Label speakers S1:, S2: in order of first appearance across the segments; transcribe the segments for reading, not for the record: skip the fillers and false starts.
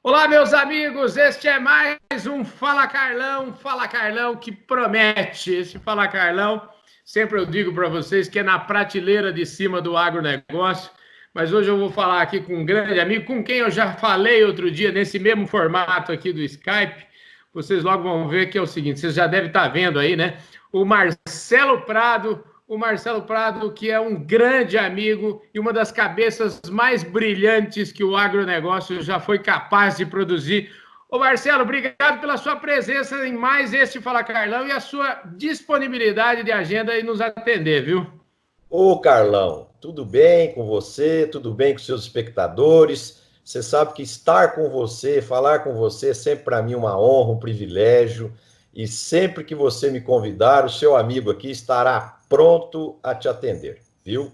S1: Olá, meus amigos, este é mais um Fala Carlão que promete. Esse Fala Carlão, sempre eu digo para vocês que é na prateleira de cima do agronegócio, mas hoje eu vou falar aqui com um grande amigo, com quem eu já falei outro dia, nesse mesmo formato aqui do Skype. Vocês logo vão ver que é o seguinte, vocês já devem estar vendo aí, né? O Marcelo Prado, que é um grande amigo e uma das cabeças mais brilhantes que o agronegócio já foi capaz de produzir. Ô Marcelo, obrigado pela sua presença em mais este Fala Carlão e a sua disponibilidade de agenda e nos atender, viu?
S2: Ô Carlão, tudo bem com você? Tudo bem com seus espectadores? Você sabe que estar com você, falar com você é sempre para mim uma honra, um privilégio. E sempre que você me convidar, o seu amigo aqui estará pronto a te atender, viu?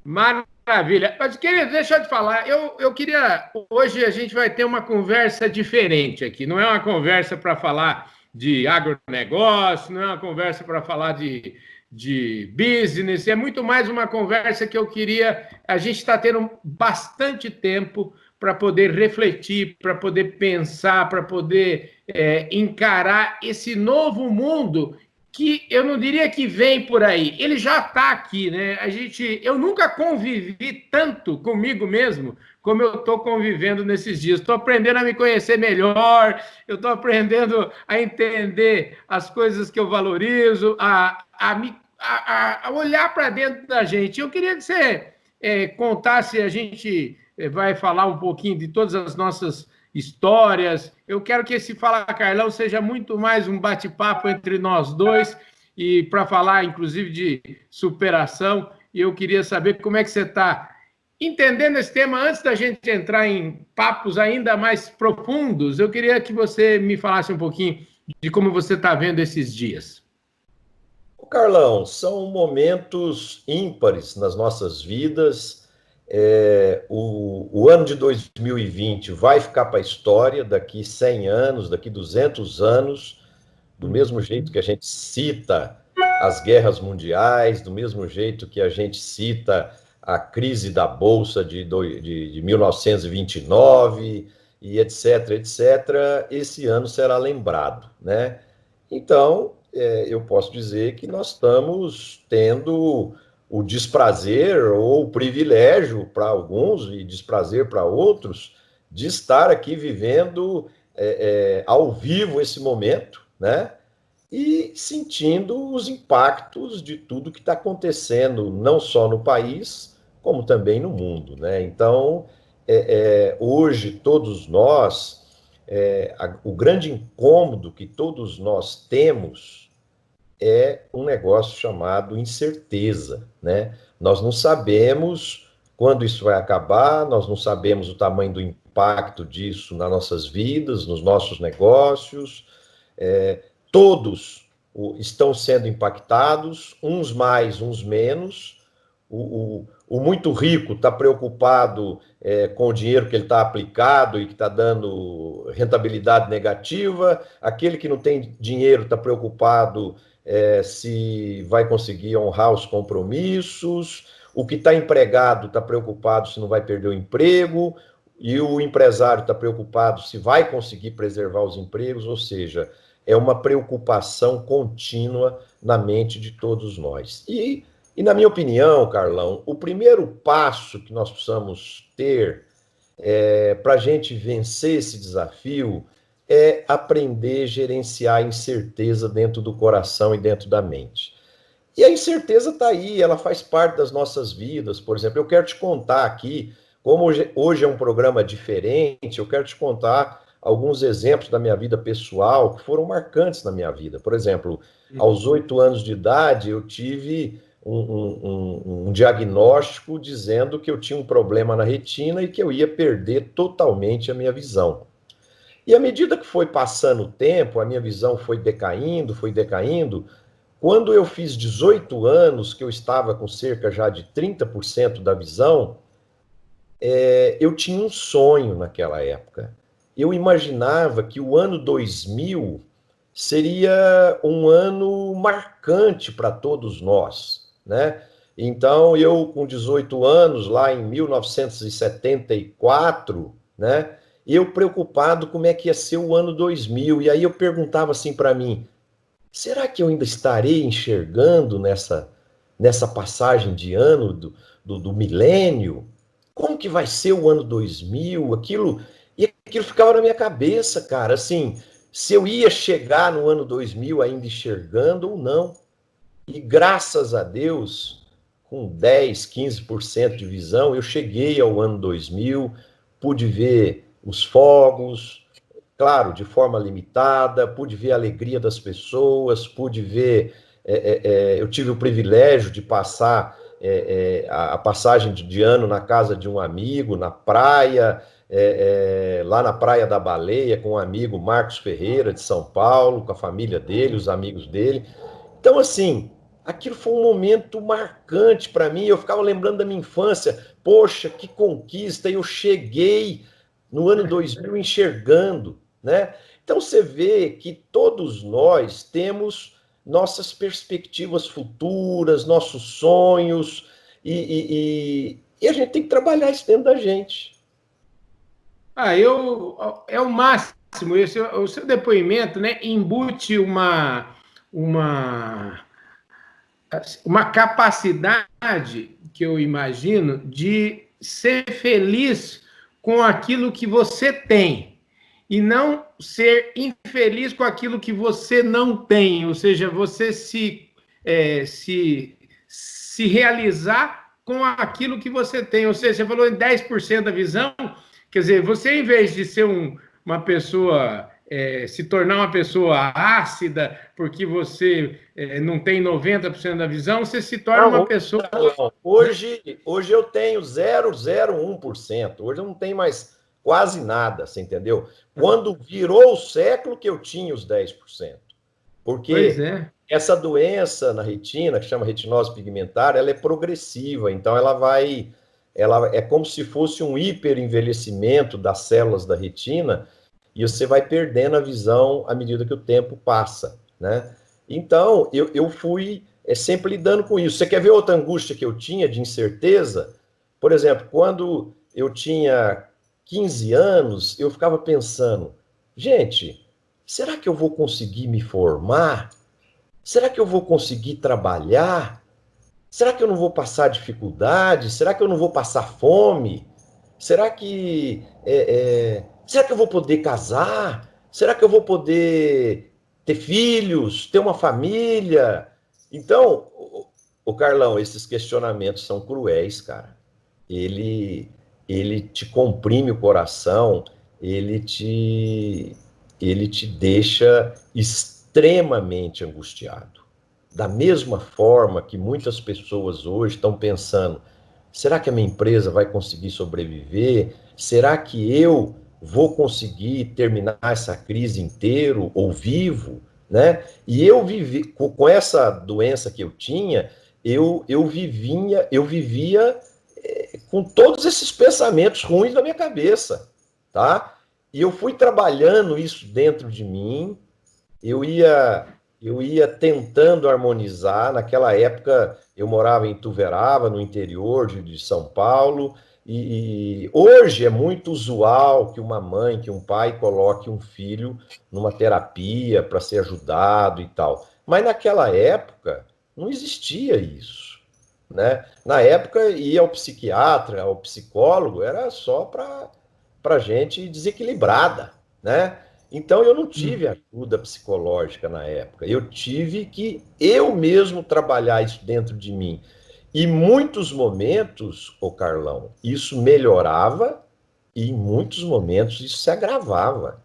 S1: Maravilha. Mas, querido, deixa eu te falar. Eu queria. Hoje a gente vai ter uma conversa diferente aqui. Não é uma conversa para falar de agronegócio, não é uma conversa para falar de business, é muito mais uma conversa que eu queria. A gente está tendo bastante tempo para poder refletir, para poder pensar, para poder encarar esse novo mundo que eu não diria que vem por aí, ele já está aqui, né? Eu nunca convivi tanto comigo mesmo como eu estou convivendo nesses dias. Estou aprendendo a me conhecer melhor, eu estou aprendendo a entender as coisas que eu valorizo, a olhar para dentro da gente. Eu queria que você contasse, a gente vai falar um pouquinho de todas as nossas histórias. Eu quero que esse Fala Carlão seja muito mais um bate-papo entre nós dois e para falar, inclusive, de superação. E eu queria saber como é que você está entendendo esse tema. Antes da gente entrar em papos ainda mais profundos, eu queria que você me falasse um pouquinho de como você está vendo esses dias.
S2: Ô Carlão, são momentos ímpares nas nossas vidas. O ano de 2020 vai ficar para a história daqui 100 anos, daqui 200 anos, do mesmo jeito que a gente cita as guerras mundiais, do mesmo jeito que a gente cita a crise da Bolsa de 1929 e etc, etc, esse ano será lembrado, né? Então, eu posso dizer que nós estamos tendo o desprazer ou o privilégio para alguns e desprazer para outros de estar aqui vivendo ao vivo esse momento, né? E sentindo os impactos de tudo que está acontecendo, não só no país, como também no mundo, né? Então, hoje, todos nós, o grande incômodo que todos nós temos é um negócio chamado incerteza, né? Nós não sabemos quando isso vai acabar, nós não sabemos o tamanho do impacto disso nas nossas vidas, nos nossos negócios. Todos estão sendo impactados, uns mais, uns menos. O muito rico está preocupado com o dinheiro que ele está aplicado e que está dando rentabilidade negativa. Aquele que não tem dinheiro está preocupado se vai conseguir honrar os compromissos. O que está empregado está preocupado se não vai perder o emprego. E o empresário está preocupado se vai conseguir preservar os empregos, ou seja, é uma preocupação contínua na mente de todos nós. E na minha opinião, Carlão, o primeiro passo que nós precisamos ter para a gente vencer esse desafio é aprender a gerenciar a incerteza dentro do coração e dentro da mente. E a incerteza está aí, ela faz parte das nossas vidas. Por exemplo, eu quero te contar aqui, como hoje é um programa diferente, eu quero te contar alguns exemplos da minha vida pessoal que foram marcantes na minha vida. Por exemplo, aos 8 anos de idade, eu tive um diagnóstico dizendo que eu tinha um problema na retina e que eu ia perder totalmente a minha visão. E à medida que foi passando o tempo, a minha visão foi decaindo, foi decaindo. Quando eu fiz 18 anos, que eu estava com cerca já de 30% da visão, eu tinha um sonho naquela época. Eu imaginava que o ano 2000 seria um ano marcante para todos nós, né? Então, eu com 18 anos, lá em 1974, né? eu preocupado como é que ia ser o ano 2000, e aí eu perguntava assim para mim, será que eu ainda estarei enxergando nessa passagem de ano do milênio? Como que vai ser o ano 2000? E aquilo ficava na minha cabeça, cara, assim, se eu ia chegar no ano 2000 ainda enxergando ou não. E graças a Deus, com 10, 15% de visão, eu cheguei ao ano 2000, pude ver os fogos, claro, de forma limitada, pude ver a alegria das pessoas, pude ver. Eu tive o privilégio de passar a passagem de ano na casa de um amigo, na praia, lá na Praia da Baleia, com um amigo Marcos Ferreira, de São Paulo, com a família dele, os amigos dele. Então, assim, aquilo foi um momento marcante para mim. Eu ficava lembrando da minha infância. Poxa, que conquista! Eu cheguei no ano 2000 enxergando, né? Então você vê que todos nós temos nossas perspectivas futuras, nossos sonhos, e a gente tem que trabalhar isso dentro da gente.
S1: É o máximo. O seu depoimento, né, embute uma, uma capacidade que eu imagino de ser feliz com aquilo que você tem e não ser infeliz com aquilo que você não tem, ou seja, você se realizar com aquilo que você tem. Ou seja, você falou em 10% da visão, quer dizer, você, em vez de ser uma pessoa, se tornar uma pessoa ácida, porque você não tem 90% da visão, você se torna uma pessoa.
S2: Hoje eu tenho 0,01%. Hoje eu não tenho mais quase nada, você entendeu? Quando virou o século que eu tinha os 10%. Porque essa doença na retina, que chama retinose pigmentar, ela é progressiva, então ela é como se fosse um hiperenvelhecimento das células da retina, e você vai perdendo a visão à medida que o tempo passa, né? Então, eu fui sempre lidando com isso. Você quer ver outra angústia que eu tinha de incerteza? Por exemplo, quando eu tinha 15 anos, eu ficava pensando, gente, será que eu vou conseguir me formar? Será que eu vou conseguir trabalhar? Será que eu não vou passar dificuldade? Será que eu não vou passar fome? Será que eu vou poder casar? Será que eu vou poder ter filhos, ter uma família? Então, o Carlão, esses questionamentos são cruéis, cara. Ele, ele te comprime o coração, ele te, ele te deixa extremamente angustiado. Da mesma forma que muitas pessoas hoje estão pensando, será que a minha empresa vai conseguir sobreviver? Será que eu vou conseguir terminar essa crise inteiro ou vivo? Né? E eu vivi, com essa doença que eu tinha, eu vivia com todos esses pensamentos ruins na minha cabeça, tá? E eu fui trabalhando isso dentro de mim, eu ia eu ia tentando harmonizar. Naquela época eu morava em Tuverava, no interior de São Paulo, e hoje é muito usual que uma mãe, que um pai coloque um filho numa terapia para ser ajudado e tal. Mas naquela época não existia isso, né? Na época ia ao psiquiatra, ao psicólogo, era só para gente desequilibrada, né? Então eu não tive ajuda psicológica na época. Eu tive que eu mesmo trabalhar isso dentro de mim. E em muitos momentos, ô Carlão, isso melhorava e em muitos momentos isso se agravava.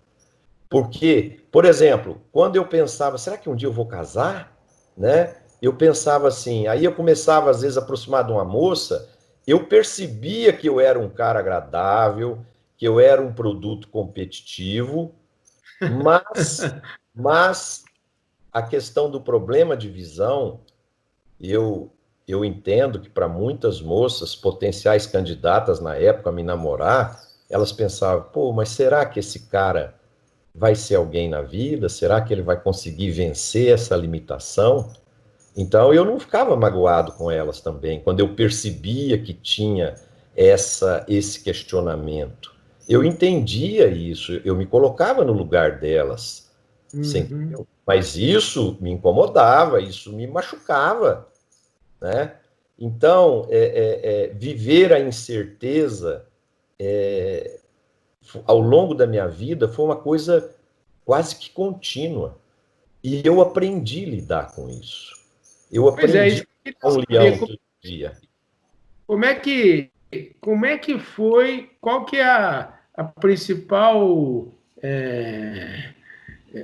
S2: Porque, por exemplo, quando eu pensava, será que um dia eu vou casar? Né? Eu pensava assim, aí eu começava às vezes a aproximar de uma moça, eu percebia que eu era um cara agradável, que eu era um produto competitivo, mas, mas a questão do problema de visão, eu, eu entendo que para muitas moças, potenciais candidatas na época a me namorar, elas pensavam, pô, mas será que esse cara vai ser alguém na vida? Será que ele vai conseguir vencer essa limitação? Então eu não ficava magoado com elas também, quando eu percebia que tinha esse questionamento. eu entendia isso, eu me colocava no lugar delas, você
S1: Uhum.
S2: entendeu? Mas isso me incomodava, isso me machucava, né? Então, viver a incerteza ao longo da minha vida foi uma coisa quase que contínua. E eu aprendi a lidar com isso. Eu
S1: Pois é,
S2: aprendi
S1: isso que eu
S2: a
S1: queria
S2: um
S1: saber.
S2: leão todo dia.
S1: Como é que, como é que foi, qual que é a principal,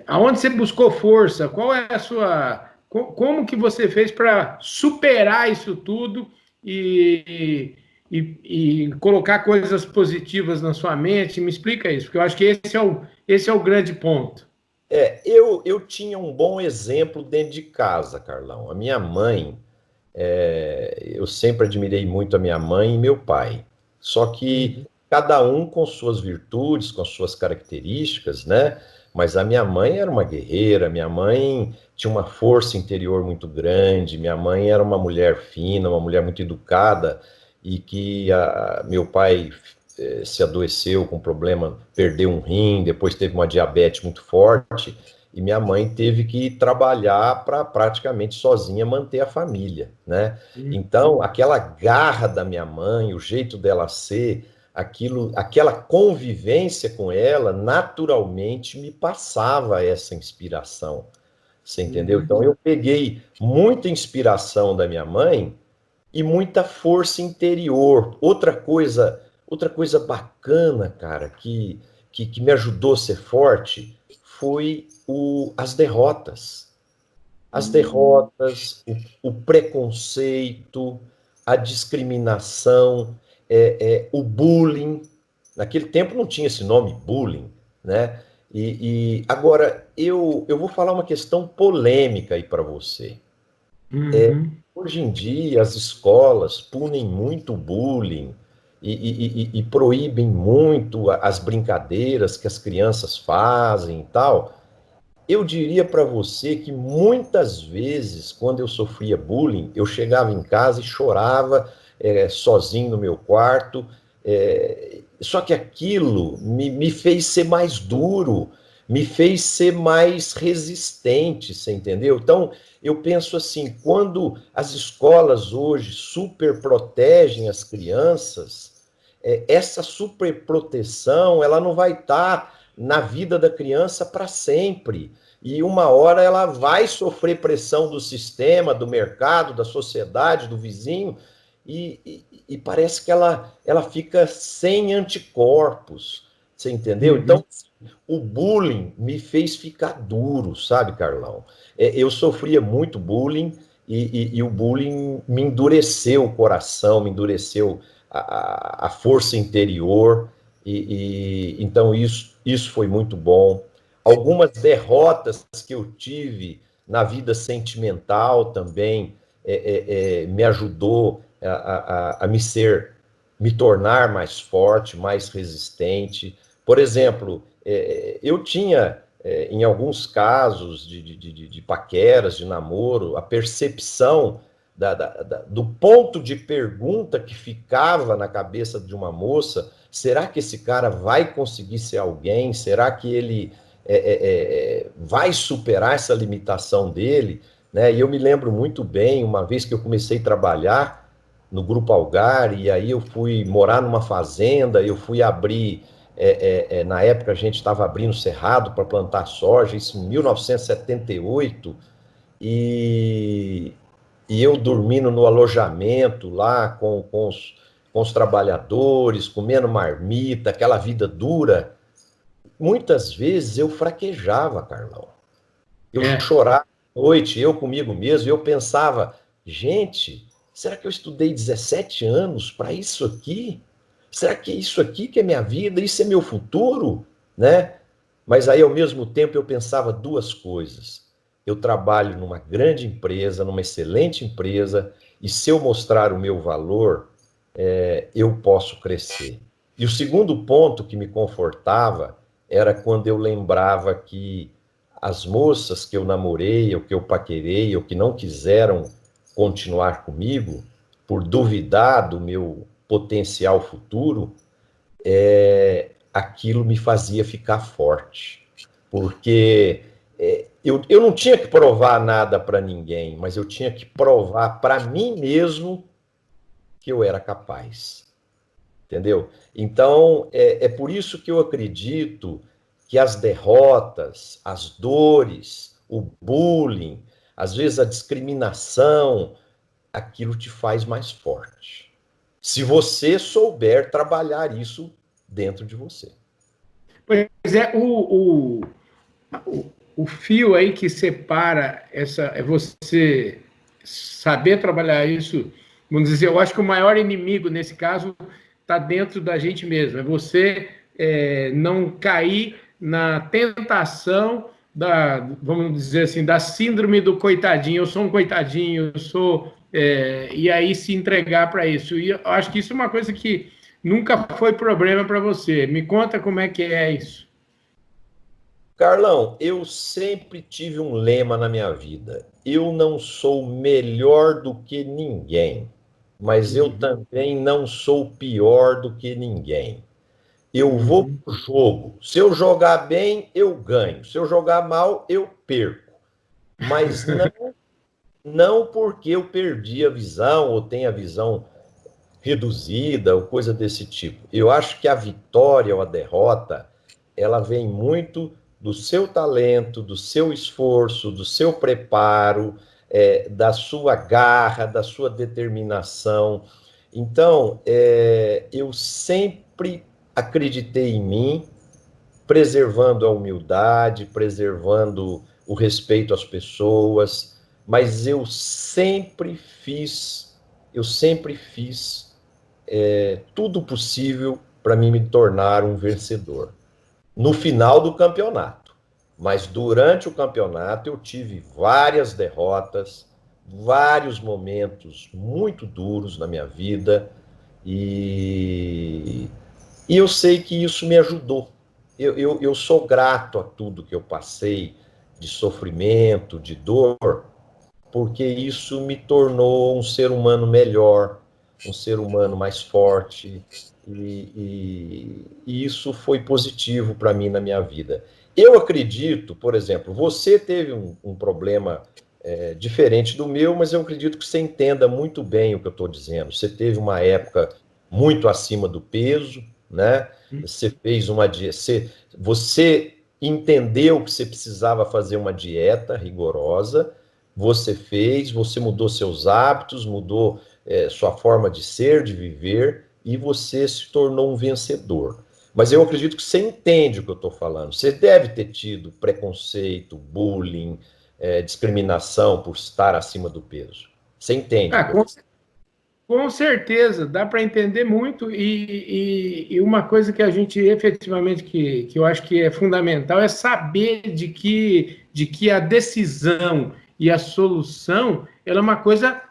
S1: aonde você buscou força? Qual é a sua, como que você fez para superar isso tudo e colocar coisas positivas na sua mente? Me explica isso, porque eu acho que esse é o grande ponto.
S2: Eu tinha um bom exemplo dentro de casa, Carlão. A minha mãe, eu sempre admirei muito a minha mãe e meu pai. Só que
S1: Uhum.
S2: cada um com suas virtudes, com suas características, né? Mas a minha mãe era uma guerreira, minha mãe tinha uma força interior muito grande, minha mãe era uma mulher fina, uma mulher muito educada, e que meu pai se adoeceu com problema, perdeu um rim, depois teve uma diabetes muito forte, e minha mãe teve que trabalhar para praticamente sozinha manter a família, né? Então, aquela garra da minha mãe, o jeito dela ser, aquela convivência com ela, naturalmente me passava essa inspiração. Você entendeu?
S1: Uhum.
S2: Então, eu peguei muita inspiração da minha mãe e muita força interior. Outra coisa bacana, cara, que me ajudou a ser forte foi as derrotas. As derrotas, o preconceito, a discriminação, o bullying. Naquele tempo não tinha esse nome, bullying, né? E agora eu vou falar uma questão polêmica aí para você.
S1: Uhum.
S2: Hoje em dia, as escolas punem muito o bullying e proíbem muito as brincadeiras que as crianças fazem e tal. Eu diria para você que muitas vezes, quando eu sofria bullying, eu chegava em casa e chorava sozinho no meu quarto. Só que aquilo me fez ser mais duro, me fez ser mais resistente, você entendeu? Então, eu penso assim, quando as escolas hoje super protegem as crianças, essa superproteção, ela não vai estar na vida da criança para sempre. E uma hora ela vai sofrer pressão do sistema, do mercado, da sociedade, do vizinho, e parece que ela fica sem anticorpos. Você entendeu?
S1: Uhum.
S2: Então, o bullying me fez ficar duro, sabe, Carlão? Eu sofria muito bullying e o bullying me endureceu o coração, me endureceu a força interior, então isso foi muito bom. Algumas derrotas que eu tive na vida sentimental também me ajudou me tornar mais forte, mais resistente. Por exemplo, eu tinha, em alguns casos de paqueras, de namoro, a percepção do ponto de pergunta que ficava na cabeça de uma moça: será que esse cara vai conseguir ser alguém? Será que ele vai superar essa limitação dele? Né? E eu me lembro muito bem, uma vez que eu comecei a trabalhar no Grupo Algar, e aí eu fui morar numa fazenda, eu fui abrir, na época a gente estava abrindo cerrado para plantar soja, isso em 1978, e, e eu dormindo no alojamento lá com os trabalhadores, comendo marmita, aquela vida dura. Muitas vezes eu fraquejava, Carlão. Eu
S1: É.
S2: chorava à noite, eu comigo mesmo, e eu pensava, gente, será que eu estudei 17 anos para isso aqui? Será que é isso aqui que é minha vida? Isso é meu futuro? Né? Mas aí, ao mesmo tempo, eu pensava duas coisas. Eu trabalho numa grande empresa, numa excelente empresa, e se eu mostrar o meu valor, eu posso crescer. E o segundo ponto que me confortava era quando eu lembrava que as moças que eu namorei, ou que eu paquerei, ou que não quiseram continuar comigo, por duvidar do meu potencial futuro, aquilo me fazia ficar forte, porque eu não tinha que provar nada para ninguém, mas eu tinha que provar para mim mesmo que eu era capaz, entendeu? Então, é por isso que eu acredito que as derrotas, as dores, o bullying, às vezes a discriminação, aquilo te faz mais forte. Se você souber trabalhar isso dentro de você.
S1: Pois é, o fio aí que separa é você saber trabalhar isso. Vamos dizer, eu acho que o maior inimigo nesse caso está dentro da gente mesmo. É você não cair na tentação vamos dizer assim, da síndrome do coitadinho. Eu sou um coitadinho, eu sou e aí se entregar para isso. E eu acho que isso é uma coisa que nunca foi problema para você. Me conta como é que é isso.
S2: Carlão, eu sempre tive um lema na minha vida. Eu não sou melhor do que ninguém, mas eu também não sou pior do que ninguém. Eu vou pro jogo. Se eu jogar bem, eu ganho. Se eu jogar mal, eu perco. Mas não porque eu perdi a visão ou tenho a visão reduzida ou coisa desse tipo. Eu acho que a vitória ou a derrota, ela vem muito do seu talento, do seu esforço, do seu preparo, da sua garra, da sua determinação. Então, eu sempre acreditei em mim, preservando a humildade, preservando o respeito às pessoas, mas eu sempre fiz tudo possível para mim me tornar um vencedor. No final do campeonato. Mas durante o campeonato eu tive várias derrotas, vários momentos muito duros na minha vida e eu sei que isso me ajudou. Eu sou grato a tudo que eu passei de sofrimento, de dor, porque isso me tornou um ser humano melhor, um ser humano mais forte, e isso foi positivo para mim na minha vida. Eu acredito, por exemplo, você teve um problema diferente do meu, mas eu acredito que você entenda muito bem o que eu estou dizendo. Você teve uma época muito acima do peso, né? Você fez uma dieta, você entendeu que você precisava fazer uma dieta rigorosa, você fez, você mudou seus hábitos, mudou sua forma de ser, de viver, e você se tornou um vencedor. Mas eu acredito que você entende o que eu estou falando. Você deve ter tido preconceito, bullying, discriminação por estar acima do peso. Você entende?
S1: Ah, com certeza, dá para entender muito, e uma coisa que a gente efetivamente, que eu acho que é fundamental, é saber de que a decisão e a solução ela é uma coisa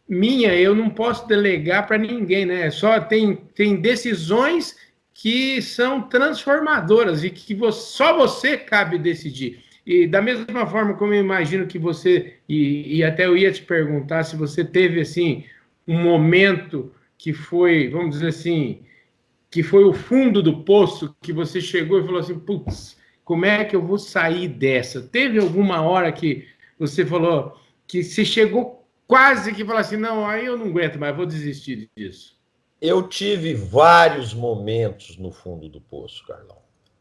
S1: minha, eu não posso delegar para ninguém, né? Só tem decisões que são transformadoras e que só você cabe decidir. E da mesma forma como eu imagino que você, e até eu ia te perguntar se você teve assim um momento que foi, vamos dizer assim, que foi o fundo do poço, que você chegou e falou assim, putz, como é que eu vou sair dessa? Teve alguma hora que você falou que você chegou quase que falou assim, não, aí eu não aguento mais, vou desistir disso?
S2: Eu tive vários momentos no fundo do poço, Carlão,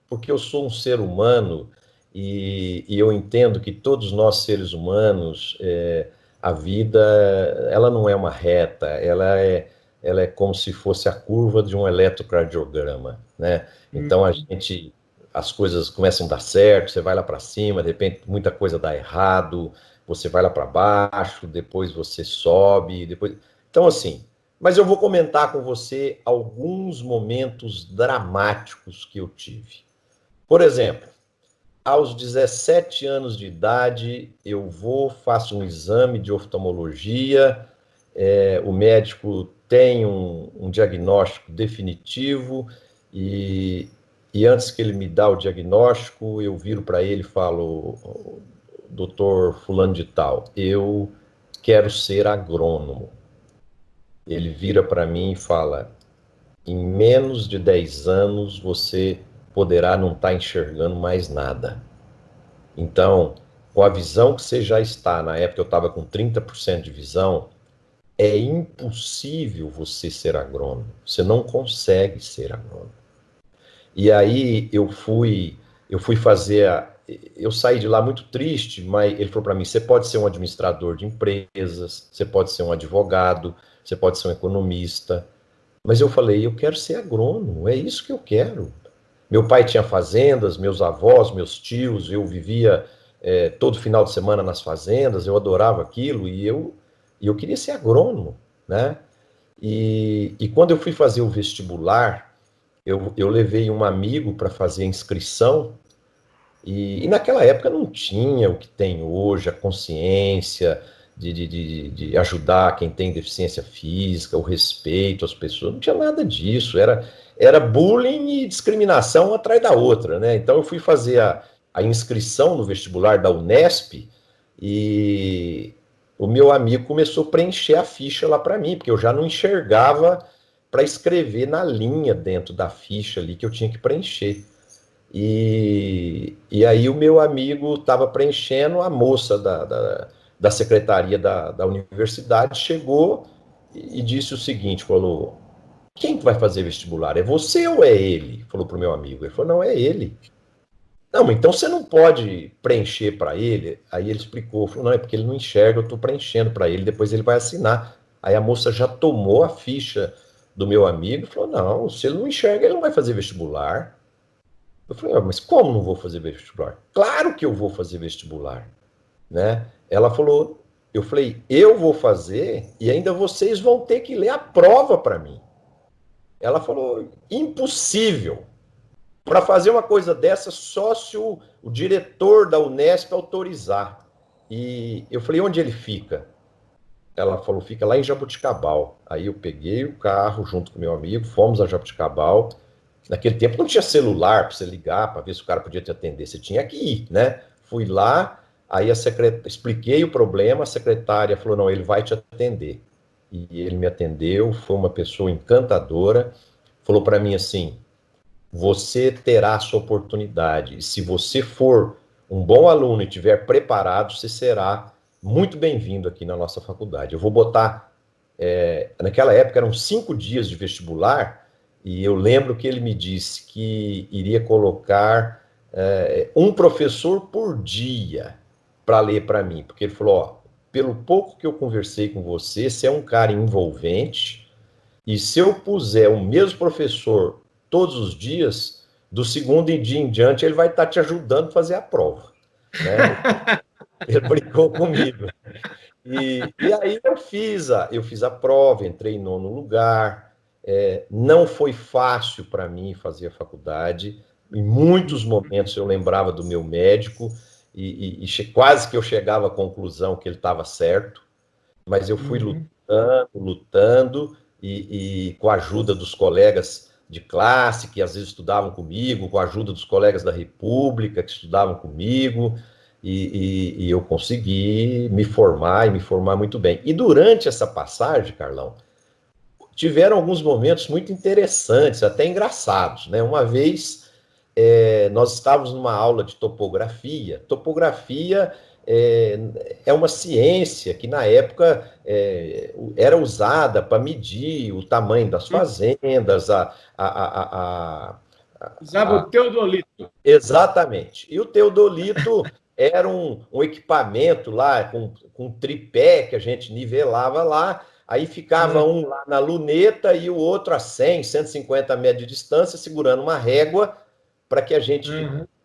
S2: porque eu sou um ser humano e eu entendo que todos nós seres humanos, a vida, ela não é uma reta, ela é como se fosse a curva de um eletrocardiograma, né? Então as coisas começam a dar certo, você vai lá para cima, de repente muita coisa dá errado, você vai lá para baixo, depois você sobe, depois. Então assim, mas eu vou comentar com você alguns momentos dramáticos que eu tive. Por exemplo, aos 17 anos de idade, eu faço um exame de oftalmologia, o médico tem um diagnóstico definitivo e antes que ele me dá o diagnóstico, eu viro para ele e falo, doutor fulano de tal, eu quero ser agrônomo. Ele vira para mim e fala, em menos de 10 anos você poderá não estar enxergando mais nada. Então, com a visão que você já está, na época eu estava com 30% de visão, é impossível você ser agrônomo. Você não consegue ser agrônomo. E aí eu fui fazer, eu saí de lá muito triste, mas ele falou para mim, você pode ser um administrador de empresas, você pode ser um advogado, você pode ser um economista, mas eu falei, eu quero ser agrônomo, é isso que eu quero. Meu pai tinha fazendas, meus avós, meus tios, eu vivia todo final de semana nas fazendas, eu adorava aquilo e eu queria ser agrônomo, né? E quando eu fui fazer o vestibular, eu levei um amigo para fazer a inscrição e naquela época não tinha o que tem hoje, a consciência de ajudar quem tem deficiência física, o respeito às pessoas, não tinha nada disso, era bullying e discriminação uma atrás da outra, né? Então eu fui fazer a inscrição no vestibular da Unesp e o meu amigo começou a preencher a ficha lá para mim, porque eu já não enxergava para escrever na linha dentro da ficha ali que eu tinha que preencher. E aí o meu amigo estava preenchendo, a moça da secretaria da universidade chegou e disse o seguinte, falou, quem que vai fazer vestibular? É você ou é ele? Falou para o meu amigo. Ele falou, não, é ele. Não, então você não pode preencher para ele. Aí ele explicou, falou, não, é porque ele não enxerga, eu estou preenchendo para ele, depois ele vai assinar. Aí a moça já tomou a ficha do meu amigo e falou, não, se ele não enxerga, ele não vai fazer vestibular. Eu falei, mas como não vou fazer vestibular? Claro que eu vou fazer vestibular, né? Ela falou, eu falei, eu vou fazer e ainda vocês vão ter que ler a prova para mim. Ela falou, impossível. Para fazer uma coisa dessa, só se o diretor da Unesp autorizar. E eu falei, onde ele fica? Ela falou, fica lá em Jaboticabal. Aí eu peguei o carro junto com meu amigo, fomos a Jaboticabal. Naquele tempo não tinha celular para você ligar, para ver se o cara podia te atender. Você tinha que ir, né? Fui lá, aí expliquei o problema, a secretária falou, não, ele vai te atender. E ele me atendeu, foi uma pessoa encantadora, falou para mim assim, você terá a sua oportunidade. E se você for um bom aluno e estiver preparado, você será muito bem-vindo aqui na nossa faculdade. Eu vou botar, naquela época eram 5 dias de vestibular, e eu lembro que ele me disse que iria colocar um professor por dia para ler para mim, porque ele falou, ó, pelo pouco que eu conversei com você, você é um cara envolvente, e se eu puser o mesmo professor todos os dias, do segundo dia em diante, ele vai estar te ajudando a fazer a prova, né? Ele brincou comigo. E aí eu fiz a prova, entrei em nono lugar. Não foi fácil para mim fazer a faculdade. Em muitos momentos eu lembrava do meu médico e quase que eu chegava à conclusão que ele estava certo, mas eu fui lutando, lutando e com a ajuda dos colegas de classe que às vezes estudavam comigo, com a ajuda dos colegas da República que estudavam comigo, e eu consegui me formar e me formar muito bem. E durante essa passagem, Carlão, tiveram alguns momentos muito interessantes, até engraçados, né? Uma vez nós estávamos numa aula de topografia. Topografia é uma ciência que na época era usada para medir o tamanho das fazendas,
S1: Usava o teodolito.
S2: exatamente. E o teodolito era um equipamento lá com tripé que a gente nivelava lá, aí ficava um lá na luneta e o outro a 100, 150 metros de distância, segurando uma régua para que a gente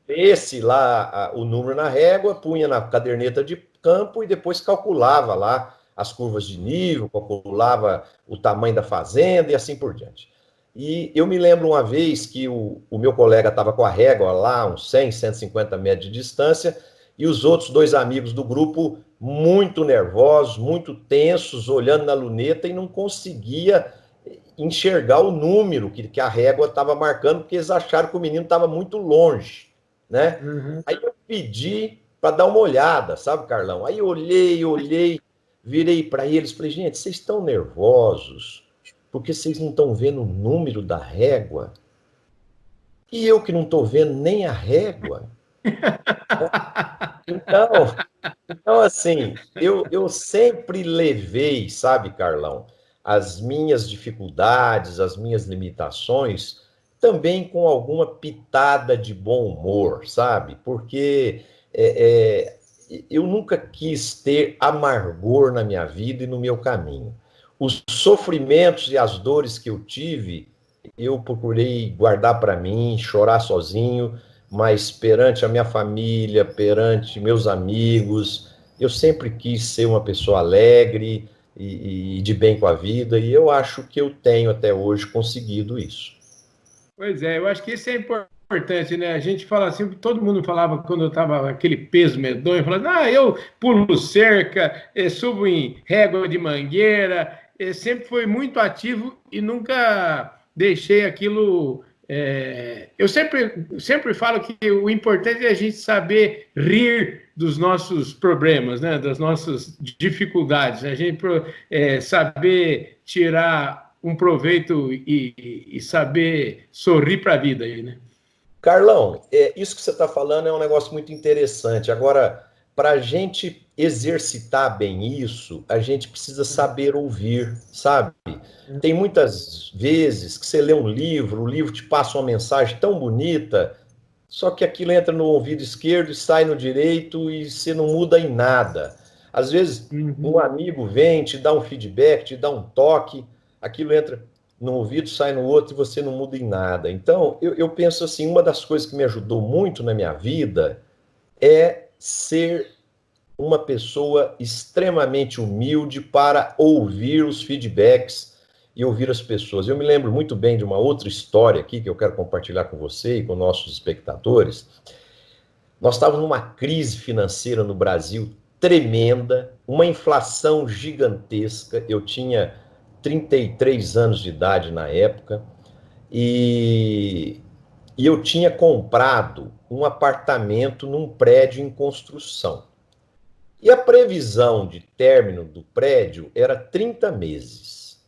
S2: lesse lá o número na régua, punha na caderneta de campo e depois calculava lá as curvas de nível, calculava o tamanho da fazenda e assim por diante. E eu me lembro uma vez que o meu colega estava com a régua lá, uns 100, 150 metros de distância, e os outros 2 amigos do grupo muito nervosos, muito tensos, olhando na luneta e não conseguia enxergar o número que a régua estava marcando, porque eles acharam que o menino estava muito longe, né? Aí eu pedi para dar uma olhada, sabe, Carlão? Aí olhei, virei para eles, falei, gente, vocês estão nervosos? Porque vocês não estão vendo o número da régua? E eu que não estou vendo nem a régua. Então assim, eu sempre levei, sabe, Carlão, as minhas dificuldades, as minhas limitações, também com alguma pitada de bom humor, sabe? Porque eu nunca quis ter amargor na minha vida e no meu caminho. Os sofrimentos e as dores que eu tive, eu procurei guardar para mim, chorar sozinho, mas perante a minha família, perante meus amigos, eu sempre quis ser uma pessoa alegre e de bem com a vida, e eu acho que eu tenho até hoje conseguido isso.
S1: Pois é, eu acho que isso é importante, né? A gente fala assim, todo mundo falava quando eu estava aquele peso medonho, falando, eu pulo cerca, subo em régua de mangueira, sempre foi muito ativo e nunca deixei aquilo. Eu sempre falo que o importante é a gente saber rir dos nossos problemas, né? Das nossas dificuldades, a gente saber tirar um proveito e saber sorrir para a vida aí, né?
S2: Carlão, isso que você está falando é um negócio muito interessante. Agora, para a gente exercitar bem isso, a gente precisa saber ouvir, sabe? Tem muitas vezes que você lê um livro, o livro te passa uma mensagem tão bonita, só que aquilo entra no ouvido esquerdo e sai no direito e você não muda em nada. Às vezes, um
S1: Uhum.
S2: amigo vem, te dá um feedback, te dá um toque, aquilo entra no ouvido, sai no outro e você não muda em nada. Então, eu penso assim, uma das coisas que me ajudou muito na minha vida é ser uma pessoa extremamente humilde para ouvir os feedbacks e ouvir as pessoas. Eu me lembro muito bem de uma outra história aqui que eu quero compartilhar com você e com nossos espectadores. Nós estávamos numa crise financeira no Brasil tremenda, uma inflação gigantesca. Eu tinha 33 anos de idade na época e, e eu tinha comprado um apartamento num prédio em construção. E a previsão de término do prédio era 30 meses.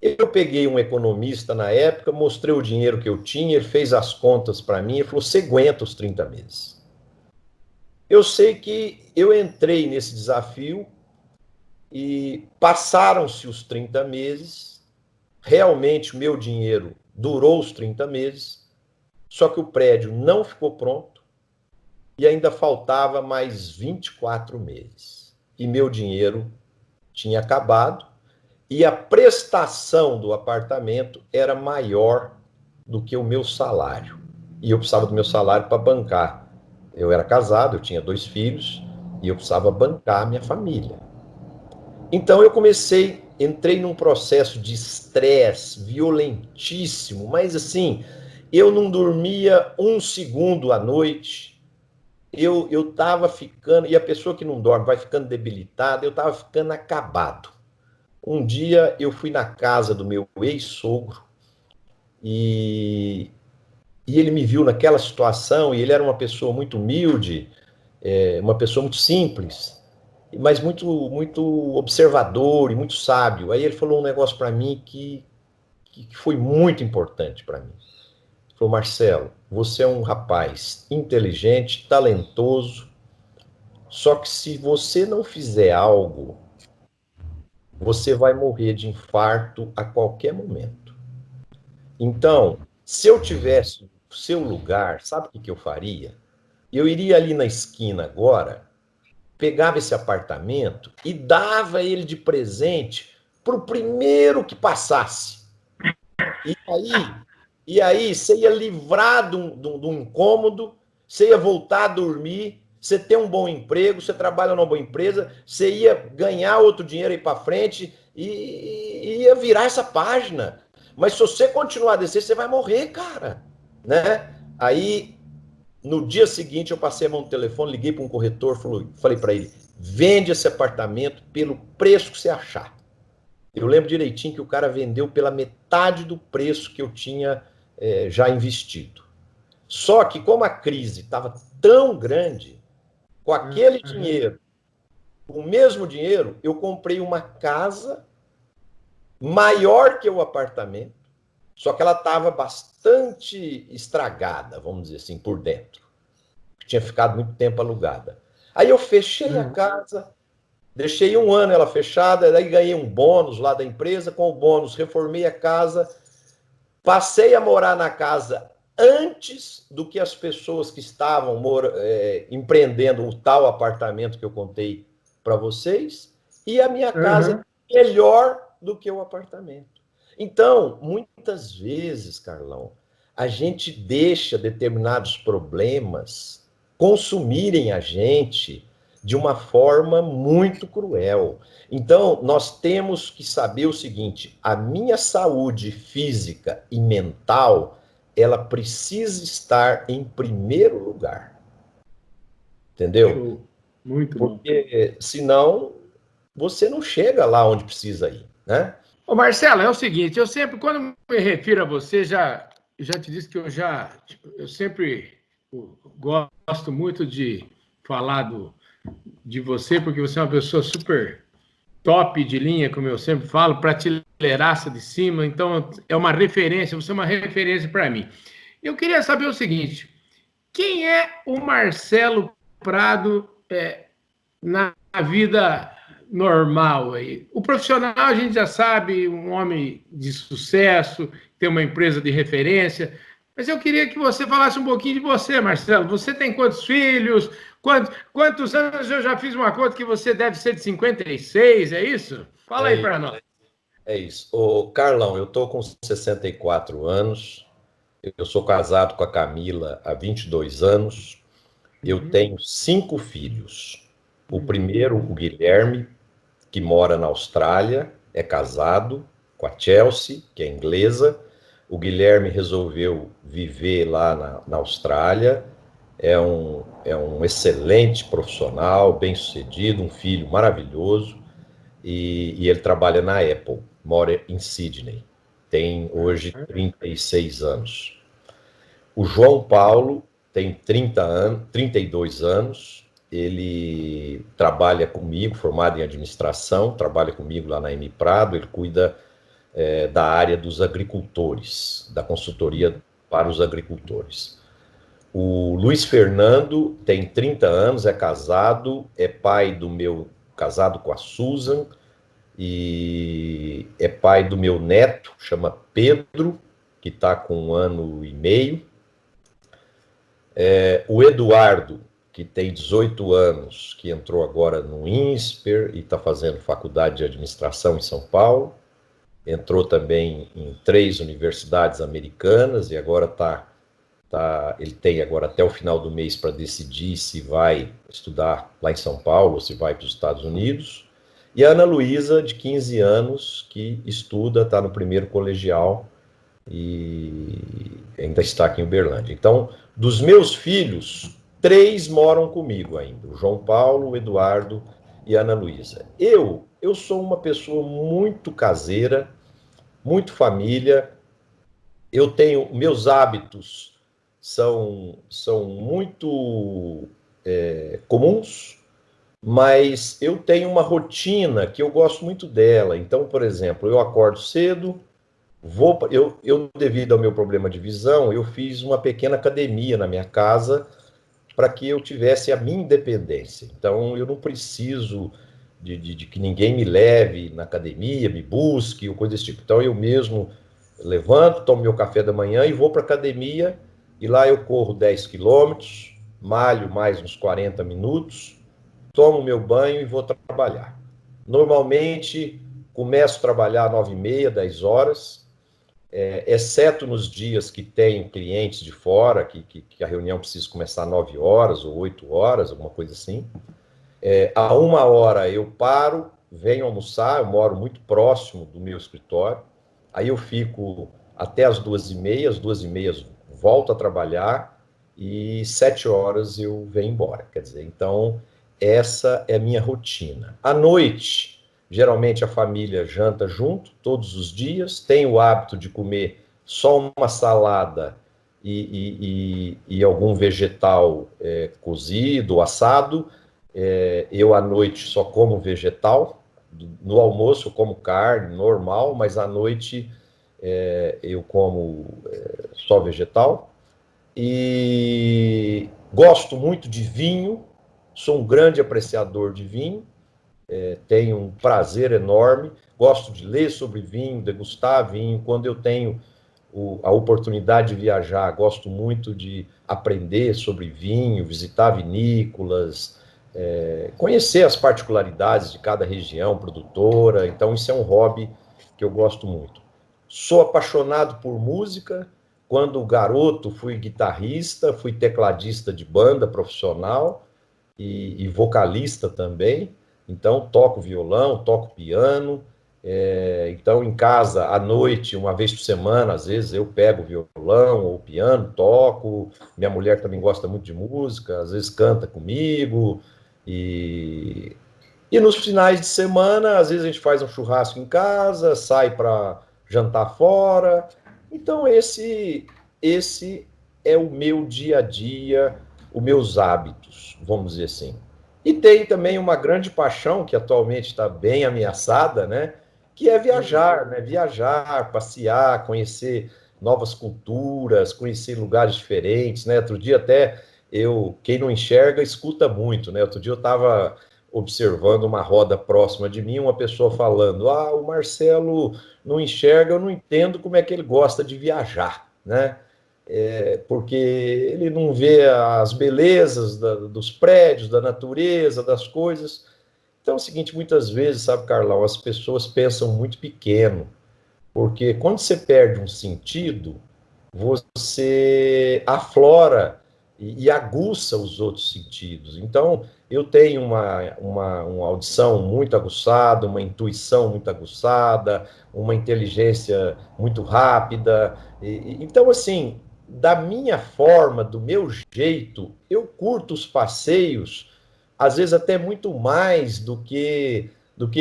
S2: Eu peguei um economista na época, mostrei o dinheiro que eu tinha, ele fez as contas para mim e falou: você aguenta os 30 meses. Eu sei que eu entrei nesse desafio e passaram-se os 30 meses, realmente o meu dinheiro durou os 30 meses, só que o prédio não ficou pronto e ainda faltava mais 24 meses. E meu dinheiro tinha acabado e a prestação do apartamento era maior do que o meu salário. E eu precisava do meu salário para bancar. Eu era casado, eu tinha 2 filhos e eu precisava bancar a minha família. Então eu entrei num processo de estresse violentíssimo, mas assim, eu não dormia um segundo à noite. Eu estava ficando, e a pessoa que não dorme vai ficando debilitada, eu estava ficando acabado. Um dia eu fui na casa do meu ex-sogro e, e ele me viu naquela situação, e ele era uma pessoa muito humilde, uma pessoa muito simples, mas muito observador e muito sábio. Aí ele falou um negócio para mim que foi muito importante para mim. Ele falou: Marcelo, você é um rapaz inteligente, talentoso, só que se você não fizer algo, você vai morrer de infarto a qualquer momento. Então, se eu tivesse o seu lugar, sabe o que eu faria? Eu iria ali na esquina agora, pegava esse apartamento e dava ele de presente para o primeiro que passasse. E aí, e aí você ia livrar de um incômodo, você ia voltar a dormir, você tem um bom emprego, você trabalha numa boa empresa, você ia ganhar outro dinheiro aí para frente e ia virar essa página. Mas se você continuar a descer, você vai morrer, cara. Né? Aí, no dia seguinte, eu passei a mão no telefone, liguei para um corretor, falei para ele: vende esse apartamento pelo preço que você achar. Eu lembro direitinho que o cara vendeu pela metade do preço que eu tinha já investido. Só que como a crise estava tão grande, com aquele dinheiro, com o mesmo dinheiro, eu comprei uma casa maior que o apartamento, Só que ela estava bastante estragada, vamos dizer assim, por dentro. Tinha ficado muito tempo alugada. Aí eu fechei a casa, deixei 1 ano ela fechada, daí ganhei um bônus lá da empresa, com o bônus reformei a casa, passei a morar na casa antes do que as pessoas que estavam empreendendo o tal apartamento que eu contei para vocês, e a minha casa melhor do que o apartamento. Então, muitas vezes, Carlão, a gente deixa determinados problemas consumirem a gente de uma forma muito cruel. Então, nós temos que saber o seguinte: a minha saúde física e mental, ela precisa estar em primeiro lugar. Entendeu?
S1: Show. Muito bom.
S2: Porque senão você não chega lá onde precisa ir, né?
S1: Ô Marcelo, é o seguinte, eu sempre, quando me refiro a você, já te disse que eu sempre gosto muito de falar de você, porque você é uma pessoa super top de linha, como eu sempre falo, prateleiraça de cima, então é uma referência, você é uma referência para mim. Eu queria saber o seguinte, quem é o Marcelo Prado na vida normal aí? O profissional a gente já sabe, um homem de sucesso, tem uma empresa de referência, mas eu queria que você falasse um pouquinho de você, Marcelo. Você tem quantos filhos? Quantos anos? Eu já fiz uma conta que você deve ser de 56, é isso? Fala aí para nós.
S2: É isso. Ô, Carlão, eu tô com 64 anos, eu sou casado com a Camila há 22 anos, eu tenho 5 filhos. O primeiro, o Guilherme, que mora na Austrália, é casado com a Chelsea, que é inglesa. O Guilherme resolveu viver lá na Austrália, é um excelente profissional, bem-sucedido, um filho maravilhoso, e ele trabalha na Apple, mora em Sydney, tem hoje 36 anos. O João Paulo tem 32 anos, ele trabalha comigo, formado em administração, trabalha comigo lá na M Prado, ele cuida da área dos agricultores, da consultoria para os agricultores. O Luiz Fernando tem 30 anos, é casado, é pai casado com a Susan, e é pai do meu neto, chama Pedro, que está com 1 ano e meio. O Eduardo, que tem 18 anos, que entrou agora no INSPER e está fazendo faculdade de administração em São Paulo. Entrou também em 3 universidades americanas e agora ele tem agora até o final do mês para decidir se vai estudar lá em São Paulo ou se vai para os Estados Unidos. E a Ana Luísa, de 15 anos, que estuda, está no primeiro colegial e ainda está aqui em Uberlândia. Então, dos meus filhos, 3 moram comigo ainda, o João Paulo, o Eduardo e a Ana Luísa. Eu sou uma pessoa muito caseira, muito família, meus hábitos são muito comuns, mas eu tenho uma rotina que eu gosto muito dela. Então, por exemplo, eu acordo cedo, eu devido ao meu problema de visão, eu fiz uma pequena academia na minha casa para que eu tivesse a minha independência. Então, eu não preciso de que ninguém me leve na academia, me busque, ou coisa desse tipo. Então, eu mesmo levanto, tomo meu café da manhã e vou para a academia, e lá eu corro 10 quilômetros, malho mais uns 40 minutos, tomo meu banho e vou trabalhar. Normalmente, começo a trabalhar às 9h30, 10 horas, exceto nos dias que tem clientes de fora, que a reunião precisa começar às 9 horas ou 8 horas, alguma coisa assim. A 1 hora eu paro, venho almoçar, eu moro muito próximo do meu escritório, aí eu fico até as 2h30, às 2h30 volto a trabalhar e 7 horas eu venho embora. Quer dizer, então, essa é a minha rotina. À noite, geralmente a família janta junto, todos os dias, tem o hábito de comer só uma salada e algum vegetal cozido, assado. Eu, à noite, só como vegetal. No almoço, eu como carne, normal, mas à noite eu como só vegetal. E gosto muito de vinho, sou um grande apreciador de vinho, tenho um prazer enorme, gosto de ler sobre vinho, degustar vinho. Quando eu tenho a oportunidade de viajar, gosto muito de aprender sobre vinho, visitar vinícolas, conhecer as particularidades de cada região produtora. Então, isso é um hobby que eu gosto muito. Sou apaixonado por música. Quando garoto, fui guitarrista, fui tecladista de banda profissional e vocalista também. Então, toco violão, toco piano. Então, em casa, à noite, uma vez por semana, às vezes eu pego violão ou piano, toco. Minha mulher também gosta muito de música, às vezes canta comigo. E, e nos finais de semana, às vezes a gente faz um churrasco em casa, sai para jantar fora. Então, esse é o meu dia a dia, os meus hábitos, vamos dizer assim. E tem também uma grande paixão, que atualmente está bem ameaçada, né? Que é viajar, né? Viajar, passear, conhecer novas culturas, conhecer lugares diferentes, né? Outro dia até quem não enxerga, escuta muito, né? Outro dia eu estava observando uma roda próxima de mim, uma pessoa falando: o Marcelo não enxerga, eu não entendo como é que ele gosta de viajar, né? Porque ele não vê as belezas dos prédios, da natureza, das coisas. Então é o seguinte, muitas vezes, sabe, Carlão, as pessoas pensam muito pequeno, porque quando você perde um sentido, você aflora e aguça os outros sentidos. Então, eu tenho uma audição muito aguçada, uma intuição muito aguçada, uma inteligência muito rápida. Então, assim, da minha forma, do meu jeito, eu curto os passeios, às vezes até muito mais do que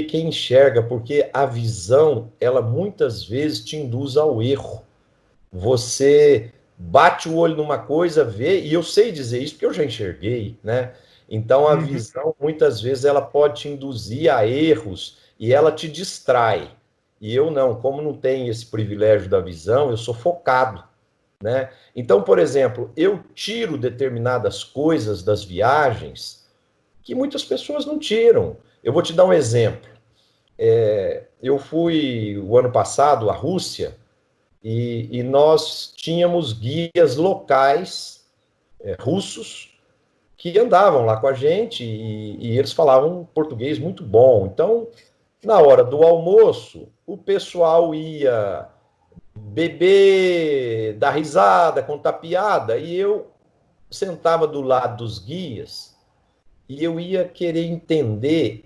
S2: quem enxerga, porque a visão, ela muitas vezes te induz ao erro. Você bate o olho numa coisa, vê, e eu sei dizer isso porque eu já enxerguei, né? Então a visão, muitas vezes, ela pode te induzir a erros e ela te distrai. E eu não, como não tenho esse privilégio da visão, eu sou focado, né? Então, por exemplo, eu tiro determinadas coisas das viagens que muitas pessoas não tiram. Eu vou te dar um exemplo. Eu fui o ano passado à Rússia e nós tínhamos guias locais russos que andavam lá com a gente e eles falavam português muito bom. Então, na hora do almoço, o pessoal ia beber, dar risada, contar piada, e eu sentava do lado dos guias e eu ia querer entender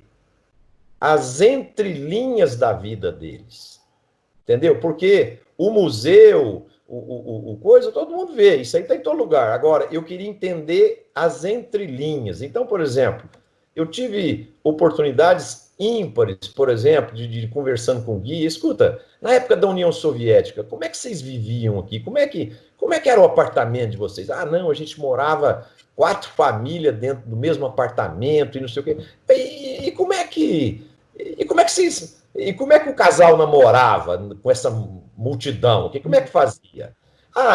S2: as entrelinhas da vida deles. Entendeu? Porque o museu, o coisa, todo mundo vê, isso aí está em todo lugar. Agora, eu queria entender as entrelinhas. Então, por exemplo, eu tive oportunidades ímpares, por exemplo, de conversando com o guia. Escuta, na época da União Soviética, como é que vocês viviam aqui? Como é que era o apartamento de vocês? Não, a gente morava 4 famílias dentro do mesmo apartamento e não sei o quê. E como é que o casal namorava com essa multidão? Como é que fazia?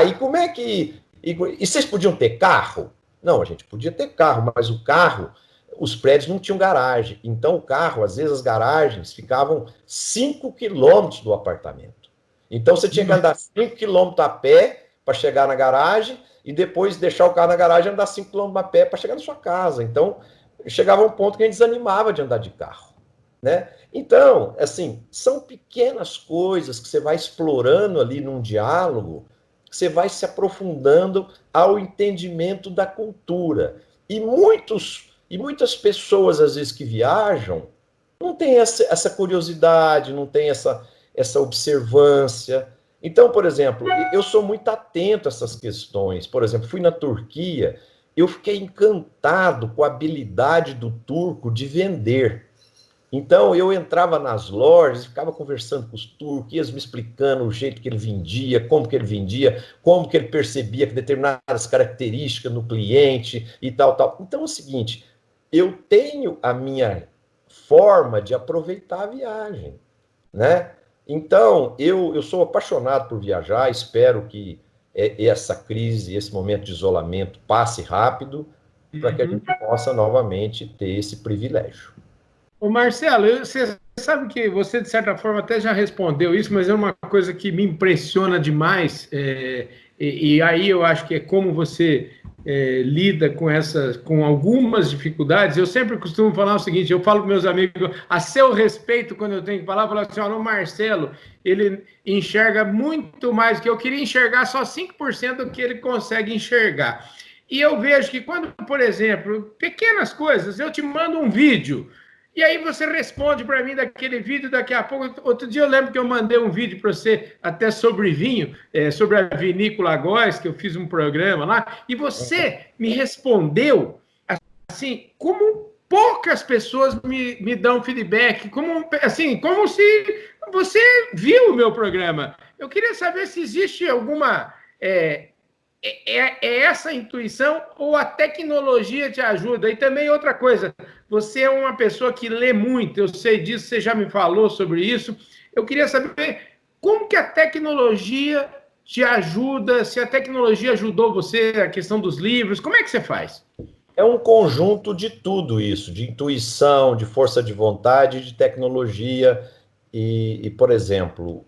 S2: E como é que. E vocês podiam ter carro? Não, a gente podia ter carro, mas o carro, os prédios não tinham garagem. Então, o carro, às vezes, as garagens ficavam 5 quilômetros do apartamento. Então, você tinha que andar 5 quilômetros a pé para chegar na garagem e depois deixar o carro na garagem e andar 5 quilômetros a pé para chegar na sua casa. Então, chegava um ponto que a gente desanimava de andar de carro, né? Então, assim, são pequenas coisas que você vai explorando ali num diálogo, que você vai se aprofundando ao entendimento da cultura. E muitas pessoas, às vezes, que viajam, não têm essa curiosidade, não têm essa observância. Então, por exemplo, eu sou muito atento a essas questões. Por exemplo, fui na Turquia, eu fiquei encantado com a habilidade do turco de vender. Então, eu entrava nas lojas, ficava conversando com os turcos, eles me explicando o jeito que ele vendia, como que ele percebia que determinadas características no cliente e tal, tal. Então, é o seguinte, eu tenho a minha forma de aproveitar a viagem, né? Então, eu sou apaixonado por viajar, espero que essa crise, esse momento de isolamento passe rápido, para que a
S1: Uhum.
S2: gente possa novamente ter esse privilégio.
S1: Ô Marcelo, você sabe que você, de certa forma, até já respondeu isso, mas é uma coisa que me impressiona demais, e aí eu acho que é como você lida com algumas dificuldades. Eu sempre costumo falar o seguinte: eu falo para meus amigos, a seu respeito, quando eu tenho que falar, eu falo assim: ó, o Marcelo, ele enxerga muito mais do que eu queria enxergar, só 5% do que ele consegue enxergar. E eu vejo que quando, por exemplo, pequenas coisas, eu te mando um vídeo. E aí você responde para mim daquele vídeo daqui a pouco. Outro dia eu lembro que eu mandei um vídeo para você até sobre vinho, sobre a vinícola Góes, que eu fiz um programa lá, e você me respondeu assim, como poucas pessoas me dão feedback, como, assim, como se você viu o meu programa. Eu queria saber se existe alguma essa intuição ou a tecnologia te ajuda? E também outra coisa, você é uma pessoa que lê muito, eu sei disso, você já me falou sobre isso. Eu queria saber como que a tecnologia te ajuda, se a tecnologia ajudou você, a questão dos livros, como é que você faz?
S2: É um conjunto de tudo isso, de intuição, de força de vontade, de tecnologia. Por exemplo,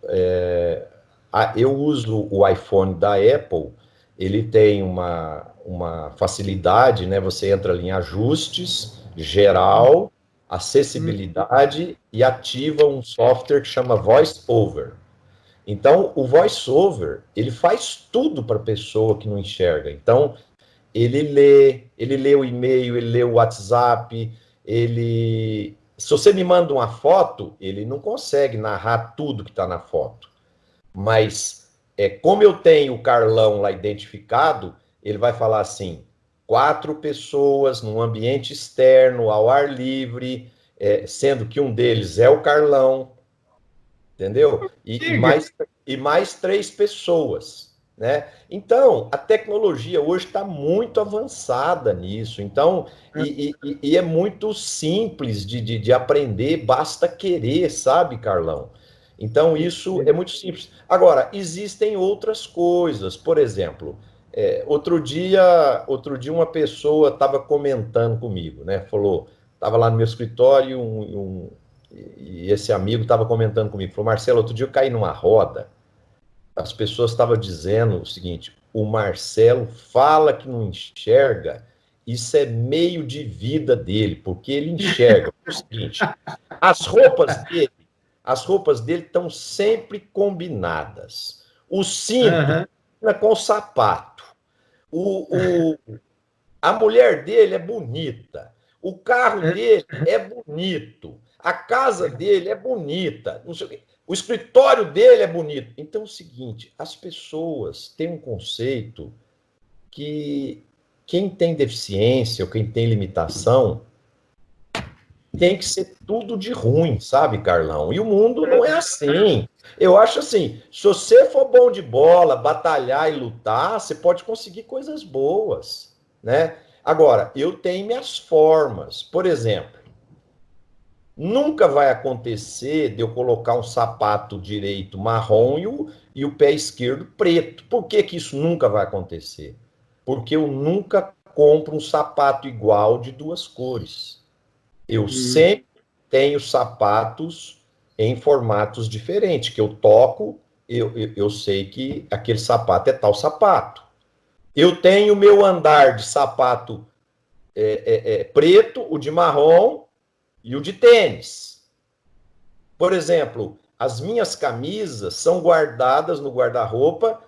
S2: eu uso o iPhone da Apple, ele tem uma facilidade, né? Você entra ali em ajustes, geral, acessibilidade e ativa um software que chama VoiceOver. Então, o VoiceOver, ele faz tudo para a pessoa que não enxerga. Então, ele lê o e-mail, ele lê o WhatsApp, se você me manda uma foto, ele não consegue narrar tudo que está na foto. Mas, como eu tenho o Carlão lá identificado, ele vai falar assim, 4 pessoas num ambiente externo, ao ar livre, sendo que um deles é o Carlão, entendeu? E mais 3 pessoas, né? Então, a tecnologia hoje está muito avançada nisso. Então, e é muito simples de aprender, basta querer, sabe, Carlão? Então, isso é muito simples. Agora, existem outras coisas. Por exemplo, outro dia uma pessoa estava comentando comigo, né? Falou, estava lá no meu escritório e esse amigo estava comentando comigo, falou, Marcelo, outro dia eu caí numa roda, as pessoas estavam dizendo o seguinte, o Marcelo fala que não enxerga, isso é meio de vida dele, porque ele enxerga. O seguinte, as roupas dele, as roupas dele estão sempre combinadas. O cinto
S1: Uhum.
S2: combina com o sapato. O, a mulher dele é bonita. O carro dele é bonito. A casa dele é bonita. Não sei o quê. O escritório dele é bonito. Então é o seguinte: as pessoas têm um conceito que quem tem deficiência ou quem tem limitação tem que ser tudo de ruim, sabe, Carlão? E o mundo não é assim. Eu acho assim: se você for bom de bola, batalhar e lutar, você pode conseguir coisas boas, né? Agora, eu tenho minhas formas. Por exemplo, nunca vai acontecer de eu colocar um sapato direito marrom e o pé esquerdo preto. Por que que isso nunca vai acontecer? Porque eu nunca compro um sapato igual de 2 cores. Eu sempre tenho sapatos em formatos diferentes, que eu toco, eu sei que aquele sapato é tal sapato. Eu tenho meu andar de sapato preto, o de marrom e o de tênis. Por exemplo, as minhas camisas são guardadas no guarda-roupa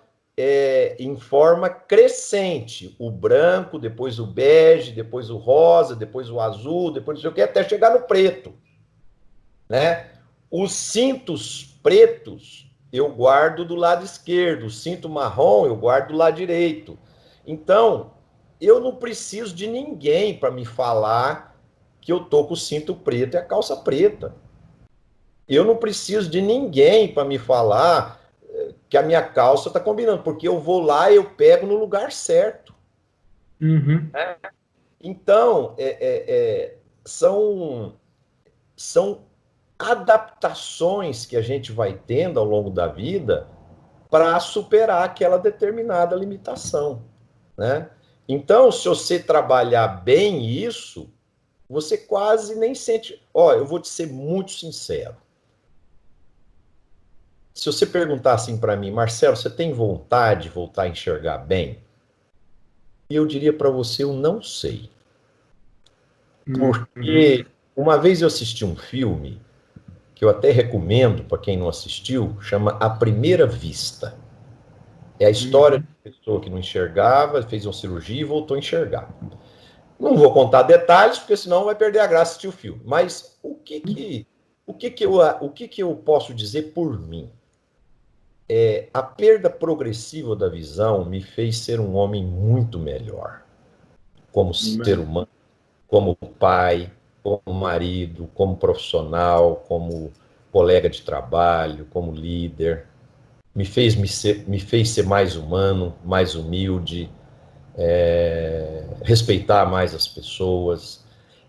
S2: em forma crescente. O branco, depois o bege, depois o rosa, depois o azul, depois não sei o que, até chegar no preto, né? Os cintos pretos eu guardo do lado esquerdo, o cinto marrom eu guardo do lado direito. Então, eu não preciso de ninguém para me falar que eu tô com o cinto preto e a calça preta. Eu não preciso de ninguém para me falar que a minha calça está combinando, porque eu vou lá e eu pego no lugar certo.
S1: Uhum.
S2: Então, são adaptações que a gente vai tendo ao longo da vida para superar aquela determinada limitação, né? Então, se você trabalhar bem isso, você quase nem sente. Ó, eu vou te ser muito sincero. Se você perguntar assim para mim, Marcelo, você tem vontade de voltar a enxergar bem? Eu diria para você, eu não sei.
S1: Uhum.
S2: Porque uma vez eu assisti um filme, que eu até recomendo para quem não assistiu, chama A Primeira Vista. É a história de
S1: Uhum.
S2: uma pessoa que não enxergava, fez uma cirurgia e voltou a enxergar. Não vou contar detalhes, porque senão vai perder a graça de assistir o filme. Mas o que que eu posso dizer por mim? A perda progressiva da visão me fez ser um homem muito melhor, como ser humano, como pai, como marido, como profissional, como colega de trabalho, como líder. Me fez ser mais humano, mais humilde, respeitar mais as pessoas.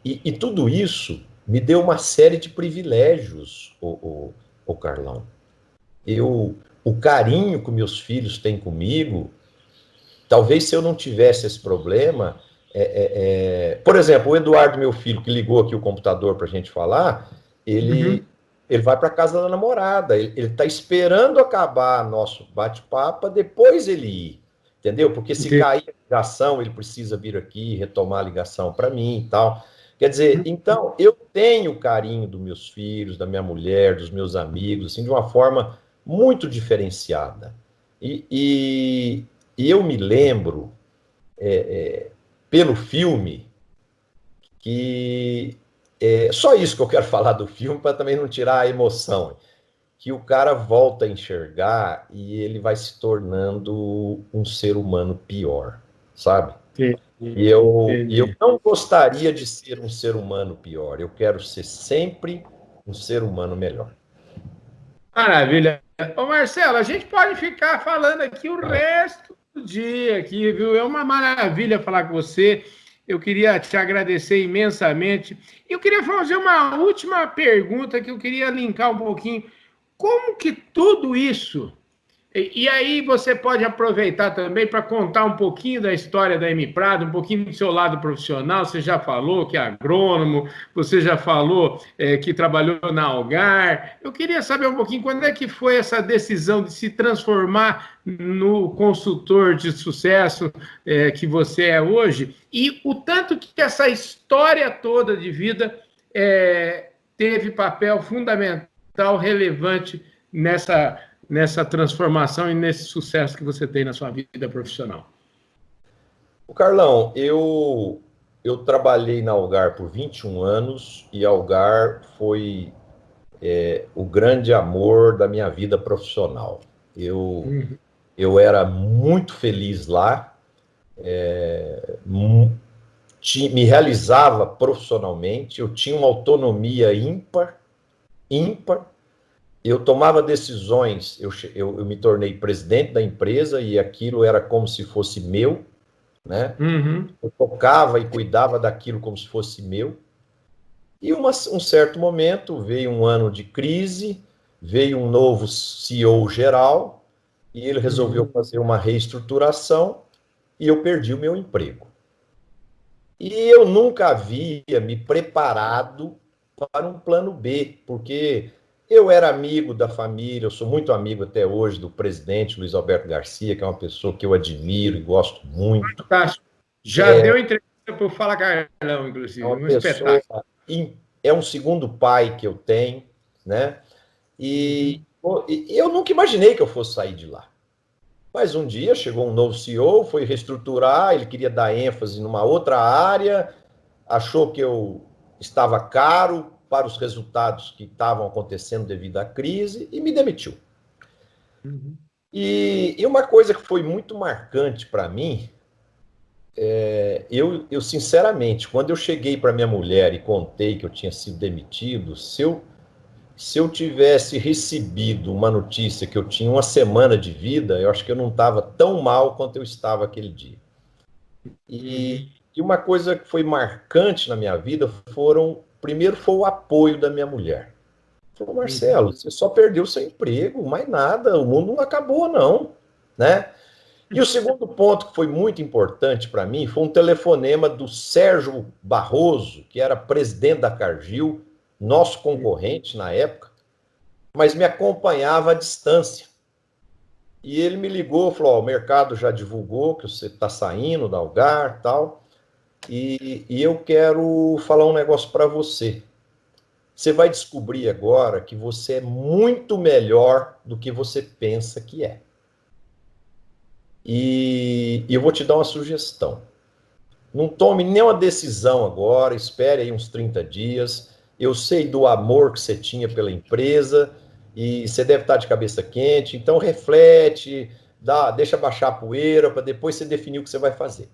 S2: E tudo isso me deu uma série de privilégios, o Carlão. O carinho que meus filhos têm comigo, talvez se eu não tivesse esse problema. Por exemplo, o Eduardo, meu filho, que ligou aqui o computador para a gente falar, ele,
S1: Uhum.
S2: ele vai para casa da namorada. Ele está esperando acabar nosso bate-papo, depois ele ir. Entendeu? Porque se
S1: Entendi.
S2: cair a ligação, ele precisa vir aqui retomar a ligação para mim e tal. Quer dizer, então, eu tenho o carinho dos meus filhos, da minha mulher, dos meus amigos, assim, de uma forma muito diferenciada. E, e, e eu me lembro, pelo filme, que só isso que eu quero falar do filme, para também não tirar a emoção, que o cara volta a enxergar e ele vai se tornando um ser humano pior, sabe? E eu
S1: Entendi.
S2: não gostaria de ser um ser humano pior, eu quero ser sempre um ser humano melhor.
S1: Maravilha. Ô Marcelo, a gente pode ficar falando aqui o resto do dia aqui, viu? É uma maravilha falar com você. Eu queria te agradecer imensamente. E eu queria fazer uma última pergunta que eu queria linkar um pouquinho. Como que tudo isso e aí você pode aproveitar também para contar um pouquinho da história da M Prado, um pouquinho do seu lado profissional. Você já falou que é agrônomo, você já falou que trabalhou na Algar. Eu queria saber um pouquinho quando é que foi essa decisão de se transformar no consultor de sucesso que você é hoje e o tanto que essa história toda de vida teve papel fundamental, relevante nessa transformação e nesse sucesso que você tem na sua vida profissional.
S2: O Carlão, eu trabalhei na Algar por 21 anos e a Algar foi o grande amor da minha vida profissional. Eu,
S1: Uhum.
S2: eu era muito feliz lá, me realizava profissionalmente, eu tinha uma autonomia ímpar, ímpar. Eu tomava decisões, eu me tornei presidente da empresa e aquilo era como se fosse meu, né?
S1: Uhum.
S2: Eu tocava e cuidava daquilo como se fosse meu. E um certo momento veio um ano de crise, veio um novo CEO geral e ele resolveu
S1: Uhum.
S2: fazer uma reestruturação e eu perdi o meu emprego. E eu nunca havia me preparado para um plano B, porque eu era amigo da família, eu sou muito amigo até hoje do presidente Luiz Alberto Garcia, que é uma pessoa que eu admiro e gosto muito.
S1: Fantástico. Já deu entrevista para o Fala Carlão,
S2: É
S1: inclusive.
S2: uma
S1: Um
S2: pessoa,
S1: espetáculo.
S2: é um segundo pai que eu tenho, né? E
S1: Uhum.
S2: eu nunca imaginei que eu fosse sair de lá. Mas um dia chegou um novo CEO, foi reestruturar, ele queria dar ênfase numa outra área, achou que eu estava caro para os resultados que estavam acontecendo devido à crise e me demitiu.
S1: Uhum.
S2: E uma coisa que foi muito marcante para mim, eu sinceramente, quando eu cheguei para minha mulher e contei que eu tinha sido demitido, se eu tivesse recebido uma notícia que eu tinha uma semana de vida, eu acho que eu não estava tão mal quanto eu estava aquele dia. E,
S1: Uhum.
S2: e uma coisa que foi marcante na minha vida primeiro foi o apoio da minha mulher. Falou, Marcelo, você só perdeu seu emprego, mais nada, o mundo não acabou, não, né? E o segundo ponto que foi muito importante para mim foi um telefonema do Sérgio Barroso, que era presidente da Cargill, nosso concorrente na época, mas me acompanhava à distância. E ele me ligou, falou, ó, o mercado já divulgou que você está saindo da Algar, tal, e eu quero falar um negócio para você. Você vai descobrir agora que você é muito melhor do que você pensa que é. E eu vou te dar uma sugestão. Não tome nenhuma decisão agora, espere aí uns 30 dias. Eu sei do amor que você tinha pela empresa e você deve estar de cabeça quente, então reflete, deixa baixar a poeira para depois você definir o que você vai fazer.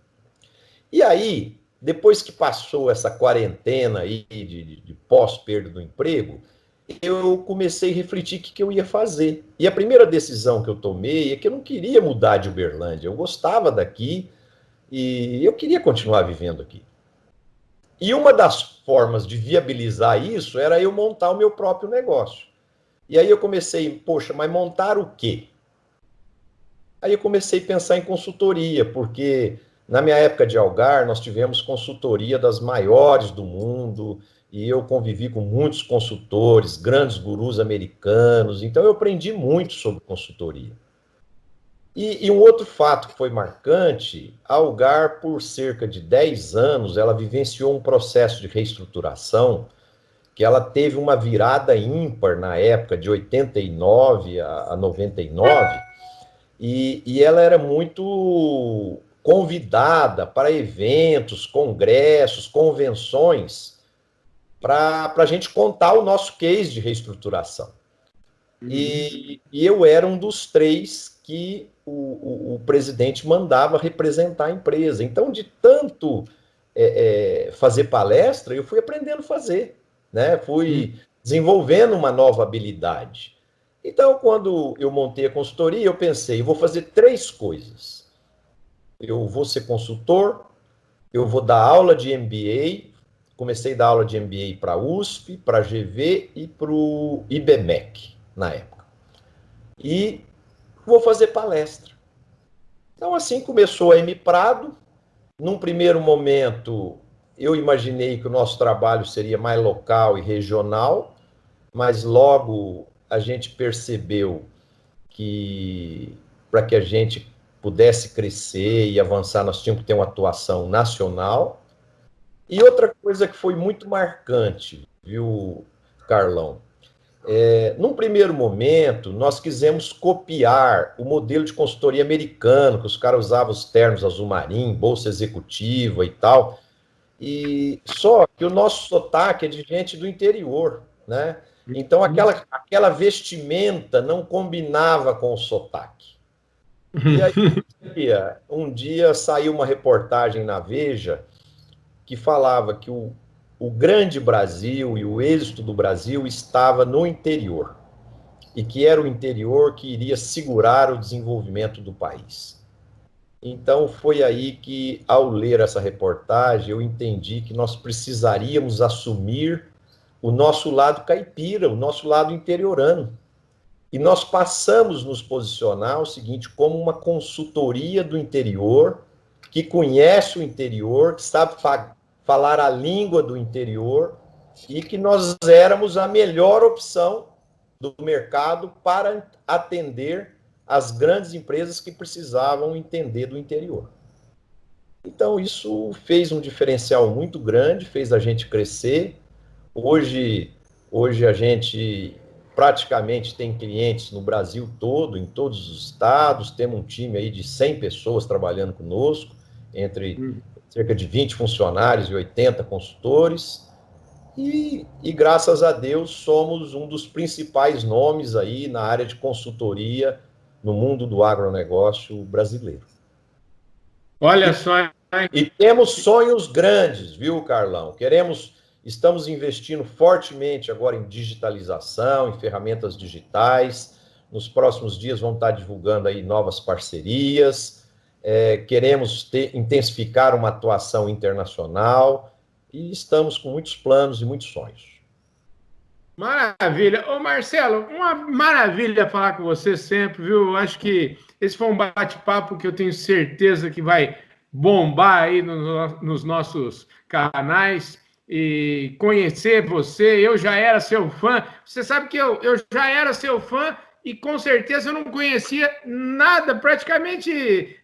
S2: E aí, depois que passou essa quarentena aí de pós-perda do emprego, eu comecei a refletir o que eu ia fazer. E a primeira decisão que eu tomei é que eu não queria mudar de Uberlândia. Eu gostava daqui e eu queria continuar vivendo aqui. E uma das formas de viabilizar isso era eu montar o meu próprio negócio. E aí eu comecei, poxa, mas montar o quê? Aí eu comecei a pensar em consultoria, porque na minha época de Algar, nós tivemos consultoria das maiores do mundo, e eu convivi com muitos consultores, grandes gurus americanos, então eu aprendi muito sobre consultoria. E um outro fato que foi marcante, a Algar, por cerca de 10 anos, ela vivenciou um processo de reestruturação que ela teve uma virada ímpar na época, de 89 a 99, e ela era muito convidada para eventos, congressos, convenções, para a gente contar o nosso case de reestruturação. E eu era um dos 3 que o presidente mandava representar a empresa. Então, de tanto fazer palestra, eu fui aprendendo a fazer, né? Fui desenvolvendo uma nova habilidade. Então, quando eu montei a consultoria, eu pensei, eu vou fazer 3 coisas. Eu vou ser consultor, eu vou dar aula de MBA, comecei a dar aula de MBA para a USP, para a GV e para o IBMEC, na época. E vou fazer palestra. Então, assim começou a M Prado. Num primeiro momento, eu imaginei que o nosso trabalho seria mais local e regional, mas logo a gente percebeu que para que a gente pudesse crescer e avançar, nós tínhamos que ter uma atuação nacional. E outra coisa que foi muito marcante, viu, Carlão? Num primeiro momento, nós quisemos copiar o modelo de consultoria americano, que os caras usavam os termos azul marinho, bolsa executiva e tal. E só que o nosso sotaque é de gente do interior, né? Então aquela vestimenta não combinava com o sotaque. E aí um dia saiu uma reportagem na Veja que falava que o grande Brasil e o êxito do Brasil estava no interior, e que era o interior que iria segurar o desenvolvimento do país. Então, foi aí que, ao ler essa reportagem, eu entendi que nós precisaríamos assumir o nosso lado caipira, o nosso lado interiorano. E nós passamos a nos posicionar o seguinte, como uma consultoria do interior, que conhece o interior, que sabe falar a língua do interior, e que nós éramos a melhor opção do mercado para atender as grandes empresas que precisavam entender do interior. Então, isso fez um diferencial muito grande, fez a gente crescer. Hoje a gente praticamente tem clientes no Brasil todo, em todos os estados, temos um time aí de 100 pessoas trabalhando conosco, entre cerca de 20 funcionários e 80 consultores, e graças a Deus somos um dos principais nomes aí na área de consultoria no mundo do agronegócio brasileiro.
S1: Olha só.
S2: E temos sonhos grandes, viu, Carlão? Estamos investindo fortemente agora em digitalização, em ferramentas digitais. Nos próximos dias vamos estar divulgando aí novas parcerias. Queremos intensificar uma atuação internacional e estamos com muitos planos e muitos sonhos.
S1: Maravilha. Ô, Marcelo, uma maravilha falar com você sempre, viu? Eu acho que esse foi um bate-papo que eu tenho certeza que vai bombar aí nos nossos canais e conhecer você. Eu já era seu fã. Você sabe que eu já era seu fã e com certeza eu não conhecia nada, praticamente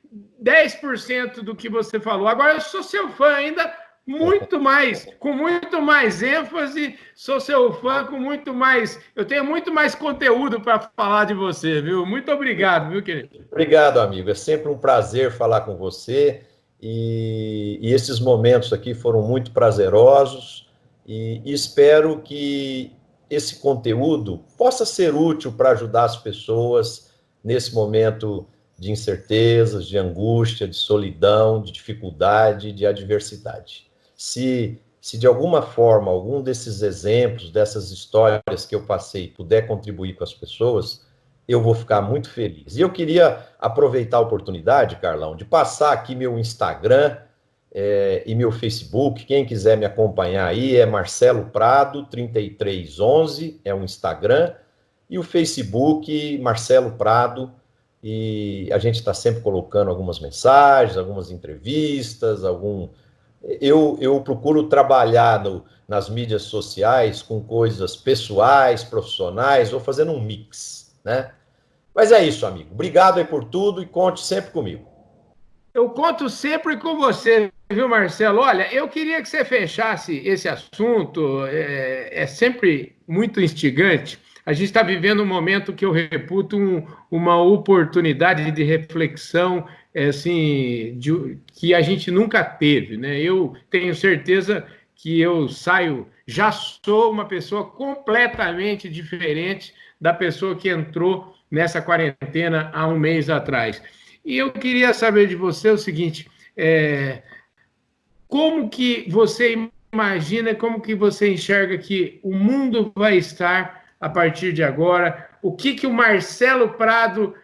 S1: 10% do que você falou. Agora eu sou seu fã ainda muito mais, com muito mais ênfase, sou seu fã com muito mais, eu tenho muito mais conteúdo para falar de você, viu? Muito obrigado, viu, querido?
S2: Obrigado, amigo. É sempre um prazer falar com você. E esses momentos aqui foram muito prazerosos. E espero que esse conteúdo possa ser útil para ajudar as pessoas nesse momento de incertezas, de angústia, de solidão, de dificuldade, de adversidade. Se de alguma forma algum desses exemplos, dessas histórias que eu passei, puder contribuir com as pessoas, eu vou ficar muito feliz. E eu queria aproveitar a oportunidade, Carlão, de passar aqui meu Instagram e meu Facebook. Quem quiser me acompanhar aí é Marcelo Prado 3311, é o Instagram, e o Facebook Marcelo Prado. E a gente está sempre colocando algumas mensagens, algumas entrevistas, eu procuro trabalhar nas mídias sociais com coisas pessoais, profissionais, ou fazendo um mix, né? Mas é isso, amigo. Obrigado aí por tudo e conte sempre comigo.
S1: Eu conto sempre com você, viu, Marcelo? Olha, eu queria que você fechasse esse assunto, é sempre muito instigante. A gente está vivendo um momento que eu reputo uma oportunidade de reflexão, assim, que a gente nunca teve, né? Eu tenho certeza que eu saio, já sou uma pessoa completamente diferente da pessoa que entrou nessa quarentena há um mês atrás. E eu queria saber de você o seguinte: como que você imagina, como que você enxerga que o mundo vai estar a partir de agora? O que o Marcelo Prado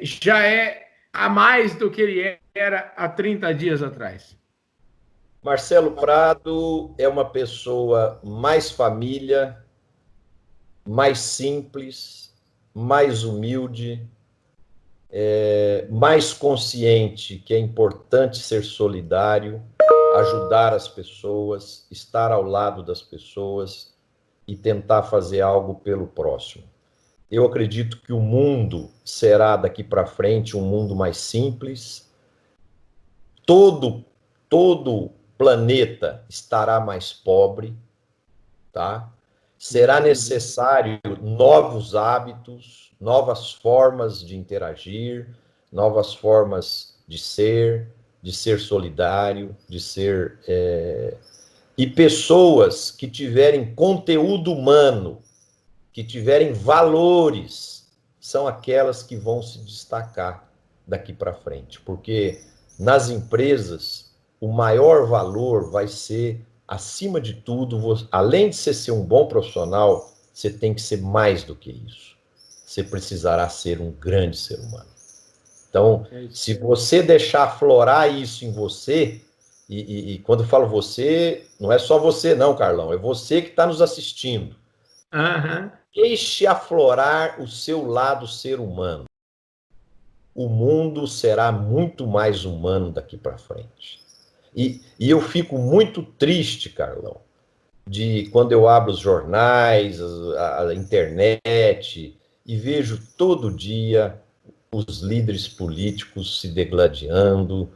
S1: já é a mais do que ele era há 30 dias atrás?
S2: Marcelo Prado é uma pessoa mais família, mais simples, mais humilde, mais consciente que é importante ser solidário, ajudar as pessoas, estar ao lado das pessoas e tentar fazer algo pelo próximo. Eu acredito que o mundo será daqui para frente um mundo mais simples. Todo planeta estará mais pobre, tá? Será necessário novos hábitos, novas formas de interagir, novas formas de ser solidário, de ser e pessoas que tiverem conteúdo humano, que tiverem valores, são aquelas que vão se destacar daqui para frente, porque nas empresas o maior valor vai ser, acima de tudo, além de você ser um bom profissional, você tem que ser mais do que isso. Você precisará ser um grande ser humano. Então, se você deixar aflorar isso em você, e quando eu falo você, não é só você não, Carlão, é você que está nos assistindo.
S1: Aham.
S2: Deixe aflorar o seu lado ser humano. O mundo será muito mais humano daqui para frente. E eu fico muito triste, Carlão, de quando eu abro os jornais, a internet, e vejo todo dia os líderes políticos se degladiando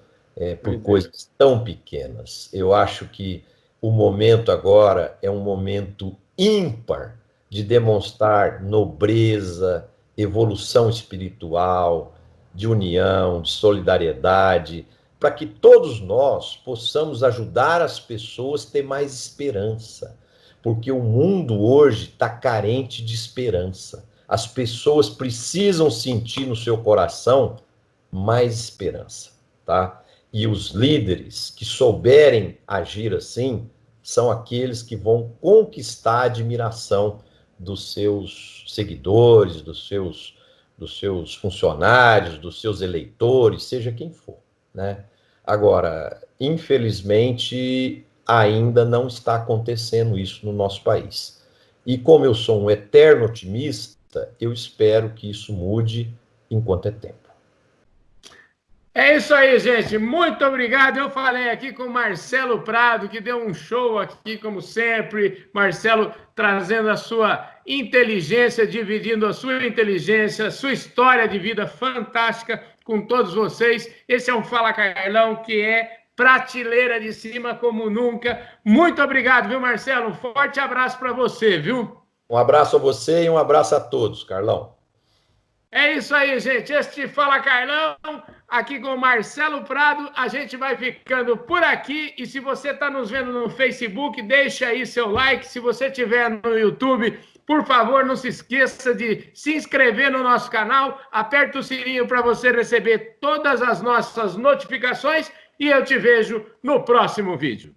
S2: por coisas tão pequenas. Eu acho que o momento agora é um momento ímpar de demonstrar nobreza, evolução espiritual, de união, de solidariedade, para que todos nós possamos ajudar as pessoas a ter mais esperança. Porque o mundo hoje está carente de esperança. As pessoas precisam sentir no seu coração mais esperança, tá? E os líderes que souberem agir assim são aqueles que vão conquistar a admiração dos seus seguidores, dos seus funcionários, dos seus eleitores, seja quem for, né? Agora, infelizmente, ainda não está acontecendo isso no nosso país. E como eu sou um eterno otimista, eu espero que isso mude enquanto é tempo.
S1: É isso aí, gente. Muito obrigado. Eu falei aqui com o Marcelo Prado, que deu um show aqui, como sempre. Marcelo trazendo a sua inteligência, dividindo a sua inteligência, sua história de vida fantástica com todos vocês. Esse é um Fala Carlão que é prateleira de cima como nunca. Muito obrigado, viu, Marcelo? Um forte abraço para você, viu?
S2: Um abraço a você e um abraço a todos, Carlão.
S1: É isso aí, gente. Este Fala Carlão, aqui com o Marcelo Prado. A gente vai ficando por aqui. E se você está nos vendo no Facebook, deixa aí seu like. Se você estiver no YouTube, por favor, não se esqueça de se inscrever no nosso canal. Aperta o sininho para você receber todas as nossas notificações. E eu te vejo no próximo vídeo.